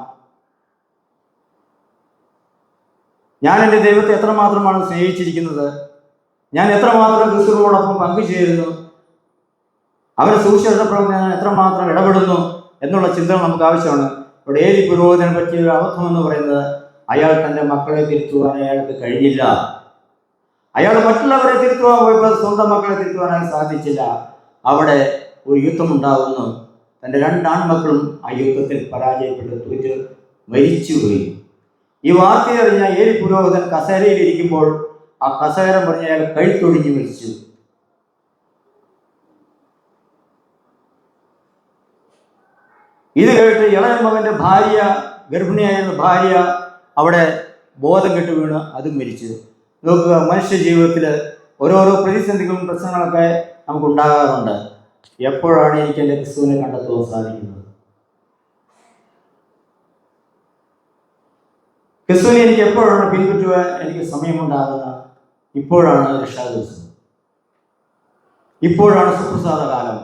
ഞാൻ എൻ്റെ ദൈവത്തെ എത്രമാത്രമാണ് സ്നേഹിച്ചിരിക്കുന്നത്, ഞാൻ എത്രമാത്രം ക്രിസ്തുവിനോടൊപ്പം പങ്കുചേരുന്നു, അവരെ സുവിശേഷ പ്രവർത്തനം ഞാൻ എത്രമാത്രം ഇടപെടുന്നു എന്നുള്ള ചിന്തകൾ നമുക്ക് ആവശ്യമാണ്. ഇവിടെ ഏലി പുരോഹിതനെ പറ്റിയ ഒരു അബദ്ധം എന്ന് പറയുന്നത്, അയാൾ തൻ്റെ മക്കളെ തിരുത്തുവാൻ അയാൾക്ക് കഴിഞ്ഞില്ല. അയാൾ മറ്റുള്ളവരെ തിരുത്തുവാൻ പോയപ്പോൾ സ്വന്തം മക്കളെ തിരുത്തുവാൻ അയാൾ സാധിച്ചില്ല. അവിടെ ഒരു യുദ്ധമുണ്ടാകുന്നു. തൻ്റെ 2 ആൺമക്കളും ആ യുദ്ധത്തിൽ പരാജയപ്പെട്ട് തോറ്റ് മരിച്ചുപോയി. ഈ വാർത്ത അറിഞ്ഞ ഏലി പുരോഹിതൻ കസേരയിൽ ഇരിക്കുമ്പോൾ ആ കസേര പറഞ്ഞ് അയാൾ കഴുത്തൊടിഞ്ഞ് മരിച്ചു. ഇത് കേട്ട് ഇളയ മകൻ്റെ ഭാര്യ, ഗർഭിണിയായിരുന്ന ഭാര്യ അവിടെ ബോധം കെട്ട് വീണ് അതും മരിച്ചു. നോക്കുക, മനുഷ്യ ജീവിതത്തിൽ ഓരോരോ പ്രതിസന്ധികളും പ്രശ്നങ്ങളൊക്കെ നമുക്കുണ്ടാകാറുണ്ട്. എപ്പോഴാണ് എനിക്ക് എൻ്റെ ക്രിസ്തുവിനെ കണ്ടെത്തുവാൻ സാധിക്കുന്നത്? ക്രിസ്തുവിനെ എനിക്ക് എപ്പോഴാണ് പിൻപറ്റുവാൻ എനിക്ക് സമയമുണ്ടാകുന്നത്? ഇപ്പോഴാണ് രക്ഷാദിവസം, ഇപ്പോഴാണ് സുപ്രസാദ കാലം.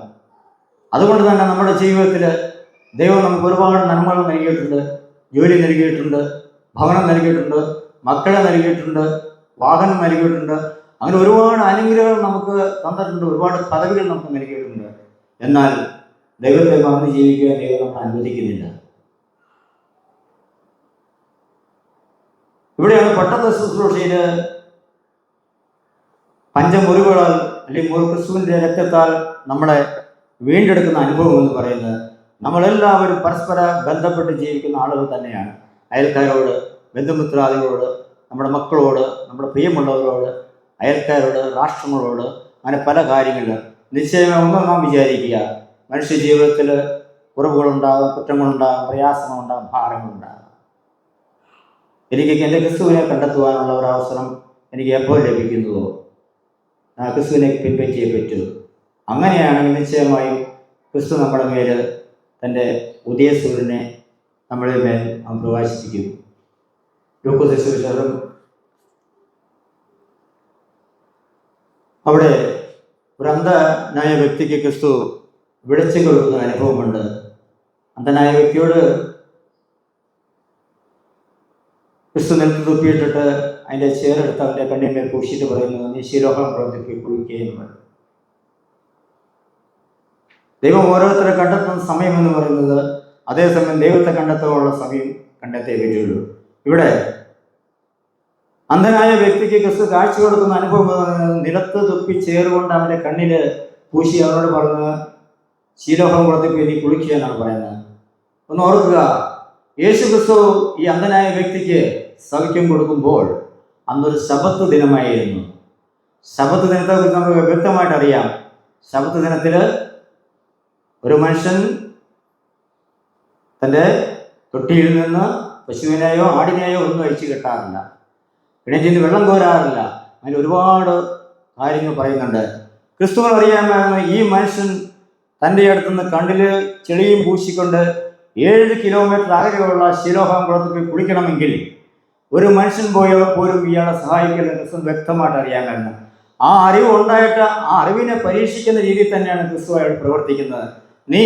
അതുകൊണ്ട് തന്നെ നമ്മുടെ ജീവിതത്തിൽ ദൈവം നമുക്ക് ഒരുപാട് നന്മകൾ നൽകിയിട്ടുണ്ട്. ജോലി നൽകിയിട്ടുണ്ട്, ഭവനം നൽകിയിട്ടുണ്ട്, മക്കളെ നൽകിയിട്ടുണ്ട്, വാഹനം നൽകിയിട്ടുണ്ട്. അങ്ങനെ ഒരുപാട് അനുഗ്രഹങ്ങൾ നമുക്ക് തന്നിട്ടുണ്ട്, ഒരുപാട് പദവികൾ നമുക്ക് നൽകിയിട്ടുണ്ട്. എന്നാൽ ദൈവത്തെ മറന്ന് ജീവിക്കാൻ ദൈവം നമ്മൾ അനുവദിക്കുന്നില്ല. ഇവിടെയാണ് പട്ടത്ത ശുശ്രൂഷയിൽ പഞ്ചമുറിവുകളാൽ അല്ലെങ്കിൽ ക്രിസ്തുവിൻ്റെ രക്തത്താൽ നമ്മളെ വീണ്ടെടുക്കുന്ന അനുഭവം എന്ന് പറയുന്നത്. നമ്മളെല്ലാവരും പരസ്പര ബന്ധപ്പെട്ട് ജീവിക്കുന്ന ആളുകൾ തന്നെയാണ്. അയൽക്കാരോട്, ബന്ധുമിത്രാദികളോട്, നമ്മുടെ മക്കളോട്, നമ്മുടെ പ്രിയമുള്ളവരോട്, അയൽക്കാരോട്, രാഷ്ട്രങ്ങളോട്, അങ്ങനെ പല കാര്യങ്ങളിലും നിശ്ചയമായി ഒന്നും നാം വിചാരിക്കുക, മനുഷ്യ ജീവിതത്തിൽ കുറവുകളുണ്ടാകും, കുറ്റങ്ങളുണ്ടാകും, പ്രയാസങ്ങളുണ്ടാകും, ഭാരങ്ങളുണ്ടാകും. എനിക്ക് എൻ്റെ ക്രിസ്തുവിനെ കണ്ടെത്തുവാനുള്ള ഒരു അവസരം എനിക്ക് എപ്പോൾ ലഭിക്കുന്നുവോ ആ ക്രിസ്തുവിനെ പിൻപറ്റിയേ പറ്റൂ. അങ്ങനെയാണെങ്കിൽ നിശ്ചയമായും ക്രിസ്തു നമ്മുടെ മേൽ തൻ്റെ ഉദയസൂര്യനെ നമ്മുടെ മേൽ പ്രകാശിപ്പിക്കും. ലൂക്കോസ് സുവിശേഷം അവിടെ ഒരു അന്ധനായ വ്യക്തിക്ക് ക്രിസ്തു വെളിച്ചം കൊടുക്കുന്ന അനുഭവമുണ്ട്. അന്ധനായ വ്യക്തിയോട് ക്രിസ്തു നിലത്ത് തുപ്പിയിട്ടിട്ട് അതിൻ്റെ ചേരെടുത്ത് അവൻ്റെ കണ്ണിന്മേൽ പൂശിയിട്ട് പറയുന്നു, നീ ശിലോഹം പ്രവർത്തിക്ക് കുളിക്കുകയും പറയും. ദൈവം ഓരോരുത്തരെ കണ്ടെത്തുന്ന സമയം എന്ന് പറയുന്നത് അതേസമയം ദൈവത്തെ കണ്ടെത്താനുള്ള സമയം കണ്ടെത്തേ പറ്റുള്ളൂ. ഇവിടെ അന്ധനായ വ്യക്തിക്ക് ക്രിസ്തു കാഴ്ച കൊടുക്കുന്ന അനുഭവം എന്ന് പറയുന്നത് നിലത്ത് തുപ്പി ചേറുകൊണ്ട് അവൻ്റെ കണ്ണിൽ പൂശി അവനോട് പറഞ്ഞ് ശീലോഹം കുളത്തിൽ നീ കുളിക്കുക എന്നാണ് പറയുന്നത്. ഒന്ന് ഓർക്കുക, യേശു ക്രിസ്തു ഈ അന്ധനായ വ്യക്തിക്ക് സൗഖ്യം കൊടുക്കുമ്പോൾ അന്നൊരു ശബത്ത് ദിനമായിരുന്നു. ശബത്ത് ദിനത്തെക്കുറിച്ച് നമുക്ക് വ്യക്തമായിട്ട് അറിയാം. ശബത്ത് ദിനത്തിൽ ഒരു മനുഷ്യൻ തൻ്റെ തൊട്ടിയിൽ നിന്ന് പശുവിനെയോ ആടിനെയോ ഒന്നും അഴിച്ചു കെട്ടാറില്ല, കിണറ്റിൽ നിന്ന് വെള്ളം കോരാറില്ല. അതിൽ ഒരുപാട് കാര്യങ്ങൾ പറയുന്നുണ്ട്. ക്രിസ്തുവിന് അറിയാമായിരുന്നു ഈ മനുഷ്യൻ തൻ്റെ അടുത്തുനിന്ന് കണ്ണിൽ ചെളിയും പൂശിക്കൊണ്ട് 7 കിലോമീറ്റർ അകലെയുള്ള ശിലോഹാം കുളത്തിൽ പോയി കുളിക്കണമെങ്കിൽ ഒരു മനുഷ്യൻ പോലും ഇയാളെ സഹായിക്കുന്ന ക്രിസ്തു വ്യക്തമായിട്ട് അറിയാമായിരുന്നു. ആ അറിവ് ഉണ്ടായിട്ട് ആ അറിവിനെ പരീക്ഷിക്കുന്ന രീതിയിൽ തന്നെയാണ് ക്രിസ്തു അയാൾ പ്രവർത്തിക്കുന്നത്. നീ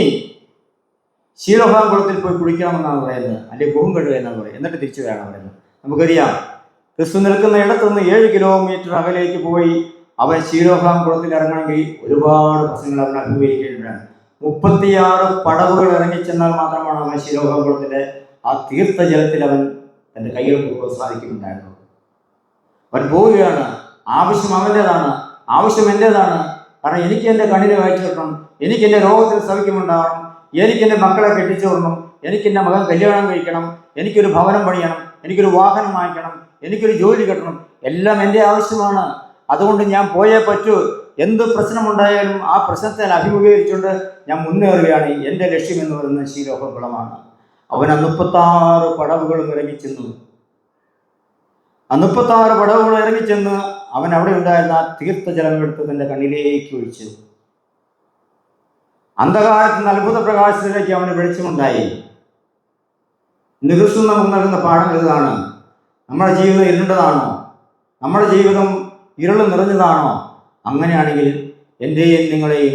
ശീലോഹാം കുളത്തിൽ പോയി കുളിക്കണമെന്നാണ് പറയുന്നത്, അല്ലെങ്കിൽ മുഖം കഴുകുക എന്നാണ് പറയുന്നത്, എന്നിട്ട് തിരിച്ചു വരാനാണ് പറയുന്നത്. നമുക്കറിയാം, ക്രിസ്തു നിൽക്കുന്ന ഇടത്തുനിന്ന് 7 കിലോമീറ്റർ അകലേക്ക് പോയി അവൻ ശീലോഹാം കുളത്തിൽ ഇറങ്ങണമെങ്കിൽ ഒരുപാട് പ്രശ്നങ്ങൾ അവൻ അഭിമുഖീകരിക്കേണ്ടതാണ്. 36 പടവുകൾ ഇറങ്ങിച്ചെന്നാൽ മാത്രമാണ് അവൻ ശിരോഹകുളത്തിലെ ആ തീർത്ഥജലത്തിൽ അവൻ തൻ്റെ കൈകൾ പോകുവാൻ സാധിക്കുന്നുണ്ടായിരുന്നു. അവൻ പോവുകയാണ്. ആവശ്യം അവൻ്റേതാണ്, ആവശ്യം എൻ്റേതാണ്. കാരണം എനിക്ക് എൻ്റെ കണ്ണിന് കാഴ്ച കിട്ടണം, എനിക്ക് എൻ്റെ രോഗത്തിൽ സൗഖ്യമുണ്ടാവണം, എനിക്ക് എൻ്റെ മക്കളെ കെട്ടിച്ചു വിടണം, എനിക്ക് എൻ്റെ മകൻ കല്യാണം കഴിക്കണം, എനിക്കൊരു ഭവനം പണിയണം, എനിക്കൊരു വാഹനം വാങ്ങിക്കണം, എനിക്കൊരു ജോലി കിട്ടണം, എല്ലാം എൻ്റെ ആവശ്യമാണ്. അതുകൊണ്ട് ഞാൻ പോയേ പറ്റൂ. എന്ത് പ്രശ്നമുണ്ടായാലും ആ പ്രശ്നത്തെ അഭിമുഖീകരിച്ചുകൊണ്ട് ഞാൻ മുന്നേറുകയാണ്. എൻ്റെ ലക്ഷ്യം എന്ന് പറയുന്നത് ശീലോഹകുളമാണ്. അവൻ 36 പടവുകളും ഇറങ്ങിച്ചെന്നു. 36 പടവുകൾ ഇറങ്ങിച്ചെന്ന് അവൻ അവിടെ ഉണ്ടായിരുന്ന ആ തീർത്ഥജലം എടുത്ത് തൻ്റെ കണ്ണിലേക്ക് ഒഴിച്ചു. അന്ധകാരത്തിന് അത്ഭുത പ്രകാശത്തിലേക്ക് അവന് വെളിച്ചമുണ്ടായി. ഇന്ന് ക്രിസ്തു നമുക്ക് നൽകുന്ന പാഠങ്ങൾ ഇതാണ്. നമ്മുടെ ജീവിതം ഇരുണ്ടതാണോ? നമ്മുടെ ജീവിതം ഇരുൾ നിറഞ്ഞതാണോ? അങ്ങനെയാണെങ്കിൽ എൻ്റെയും നിങ്ങളെയും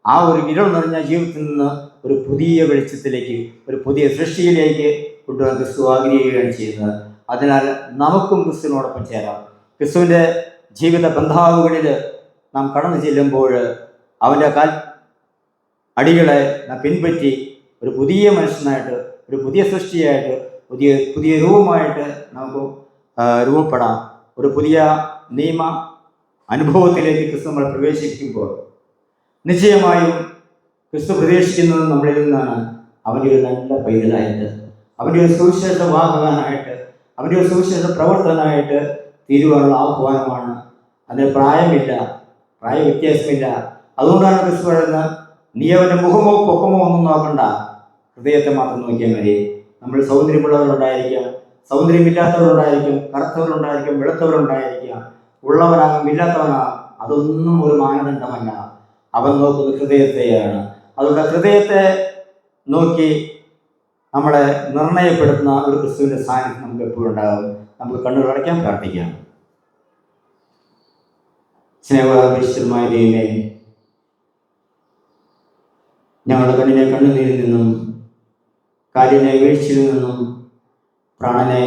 ആ ഒരു ഇരുൾ നിറഞ്ഞ ജീവിതത്തിൽ നിന്ന് ഒരു പുതിയ വെളിച്ചത്തിലേക്ക്, ഒരു പുതിയ സൃഷ്ടിയിലേക്ക് കൊണ്ടുവരാൻ ക്രിസ്തു ആഗ്രഹിക്കുകയാണ് ചെയ്യുന്നത്. അതിനാൽ നമുക്കും ക്രിസ്തുവിനോടൊപ്പം ചേരാം. ക്രിസ്തുവിൻ്റെ ജീവിത ബന്ധാവുകളിൽ നാം കടന്നു ചെല്ലുമ്പോൾ അവൻ്റെ അടികളെ നാം പിൻപറ്റി ഒരു പുതിയ മനുഷ്യനായിട്ട്, ഒരു പുതിയ സൃഷ്ടിയായിട്ട്, പുതിയ രൂപമായിട്ട് നമുക്ക് രൂപപ്പെടാം. ഒരു പുതിയ നിയമ അനുഭവത്തിലേക്ക് ക്രിസ്തു നമ്മൾ പ്രവേശിക്കുമ്പോൾ നിശ്ചയമായും ക്രിസ്തു പ്രതീക്ഷിക്കുന്നത് നമ്മളിൽ നിന്നാണ് അവൻ്റെ ഒരു നല്ല പൈതലായിട്ട്, അവൻ്റെ ഒരു സുവിശേഷ വാഹകനായിട്ട്, അവൻ്റെ ഒരു സുവിശേഷ പ്രവർത്തനായിട്ട് തീരുവാനുള്ള ആഹ്വാനമാണ്. അതിന് പ്രായമില്ല, പ്രായ വ്യത്യാസമില്ല. അതുകൊണ്ടാണ് ക്രിസ്തു പറയുന്നത്, നീ അവൻ്റെ മുഖമോ പൊക്കമോ ഒന്നും നോക്കണ്ട, ഹൃദയത്തെ മാത്രം നോക്കിയാൽ മതി. നമ്മൾ സൗന്ദര്യമുള്ളവരുണ്ടായിരിക്കാം, സൗന്ദര്യമില്ലാത്തവരുണ്ടായിരിക്കും, കറുത്തവരുണ്ടായിരിക്കും, വെളുത്തവരുണ്ടായിരിക്കാം, ഉള്ളവനാകും, ഇല്ലാത്തവനാകും. അതൊന്നും ഒരു മാനദണ്ഡമല്ല. അവൻ നോക്കുന്നത് ഹൃദയത്തെയാണ്. അതുകൊണ്ട് ഹൃദയത്തെ നോക്കി നമ്മളെ നിർണയപ്പെടുത്തുന്ന ഒരു ക്രിസ്തുവിൻ്റെ സാന്നിധ്യം നമുക്ക് എപ്പോഴും ഉണ്ടാകും. നമുക്ക് കണ്ണുകൾ അടയ്ക്കാൻ പ്രാർത്ഥിക്കാം. സ്നേഹപരിശുദ്ധമായ ദൈവമേ, ഞങ്ങളുടെ കണ്ണിനെ കണ്ണുനീരിൽ നിന്നും, കാലിനെ വീഴ്ചയിൽ നിന്നും, പ്രാണനെ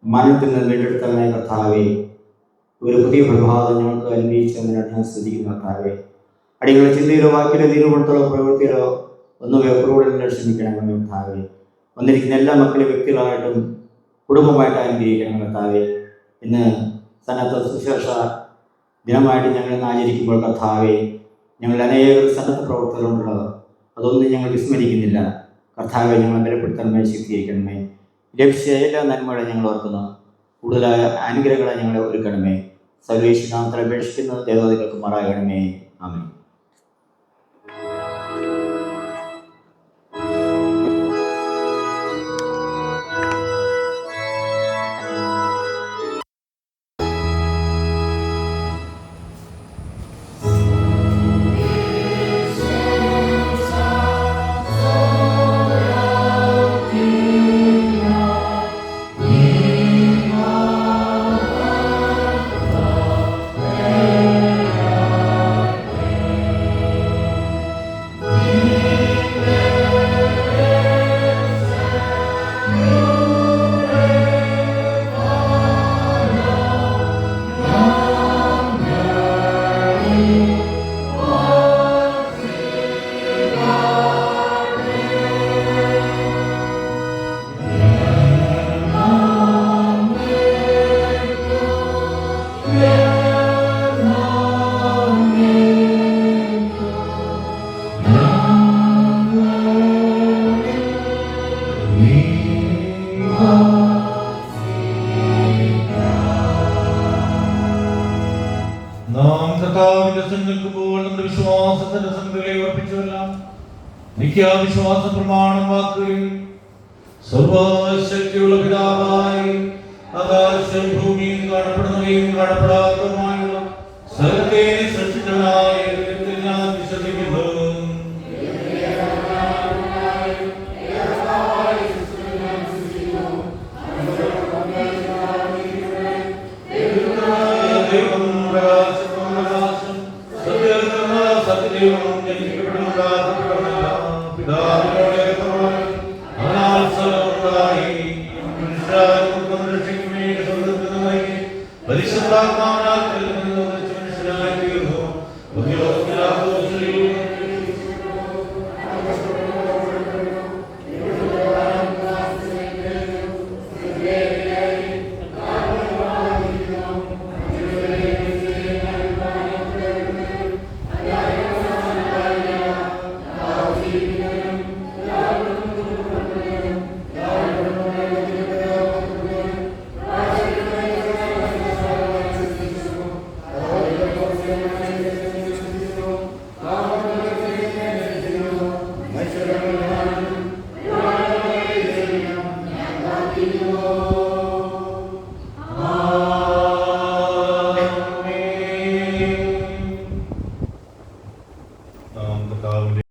മരണത്തിൽ നിന്ന് വീണ്ടെടുത്തവനായ കർത്താവേ, ഒരു പുതിയ പ്രഭാതം ഞങ്ങൾക്ക് അനുഭവിച്ചതിനാണ് ഞാൻ സ്തുതിക്കുന്ന കർത്താവേ. അടികളെ ചിന്തയിലോ വാക്കിലോ നിരൂപണത്തിലോ പ്രവൃത്തിയിലോ ഒന്നും എപ്പോഴും ക്ഷമിക്കണം കർത്താവേ. വന്നിരിക്കുന്ന എല്ലാ മക്കളെയും വ്യക്തികളായിട്ടും കുടുംബമായിട്ട് അനുഗ്രഹിക്കണം കർത്താവേ. ഇന്ന് സന്നദ്ധ സുശേഷ ദിനമായിട്ട് ഞങ്ങൾ ഇന്ന് ആചരിക്കുമ്പോൾ കർത്താവേ, ഞങ്ങൾ അനേക സന്നദ്ധ പ്രവർത്തകരുണ്ടല്ലോ, അതൊന്നും ഞങ്ങൾ വിസ്മരിക്കുന്നില്ല കർത്താവെ. ഞങ്ങളെ ബലപ്പെടുത്തണമേ, ശക്തീകരിക്കണമേ. ലഭിച്ച എല്ലാ നന്മകളെ ഞങ്ങൾ ഓർക്കുന്നു. കൂടുതലായ അനുഗ്രഹങ്ങളെ ഞങ്ങളെ ഒരുക്കണമേ. സർവേശ്വരനാമത്തിൽ അപേക്ഷിക്കുന്ന ദേവതകൾക്ക് മാറാകണമേ. ആമേൻ. വിശ്വാസ പ്രമാണം വാക്കുകളിൽ സർവശക്തിയുള്ള പിതാവായി ആകാശം ഭൂമിയും കാണപ്പെടുന്നവയും കാണപ്പെടാത്തതുമായുള്ള സകലത്തെ സൃഷ്ടിച്ചവനായ ഞാൻ വിശ്വസിക്കുന്നു. പരിശുദ്ധാത്മാ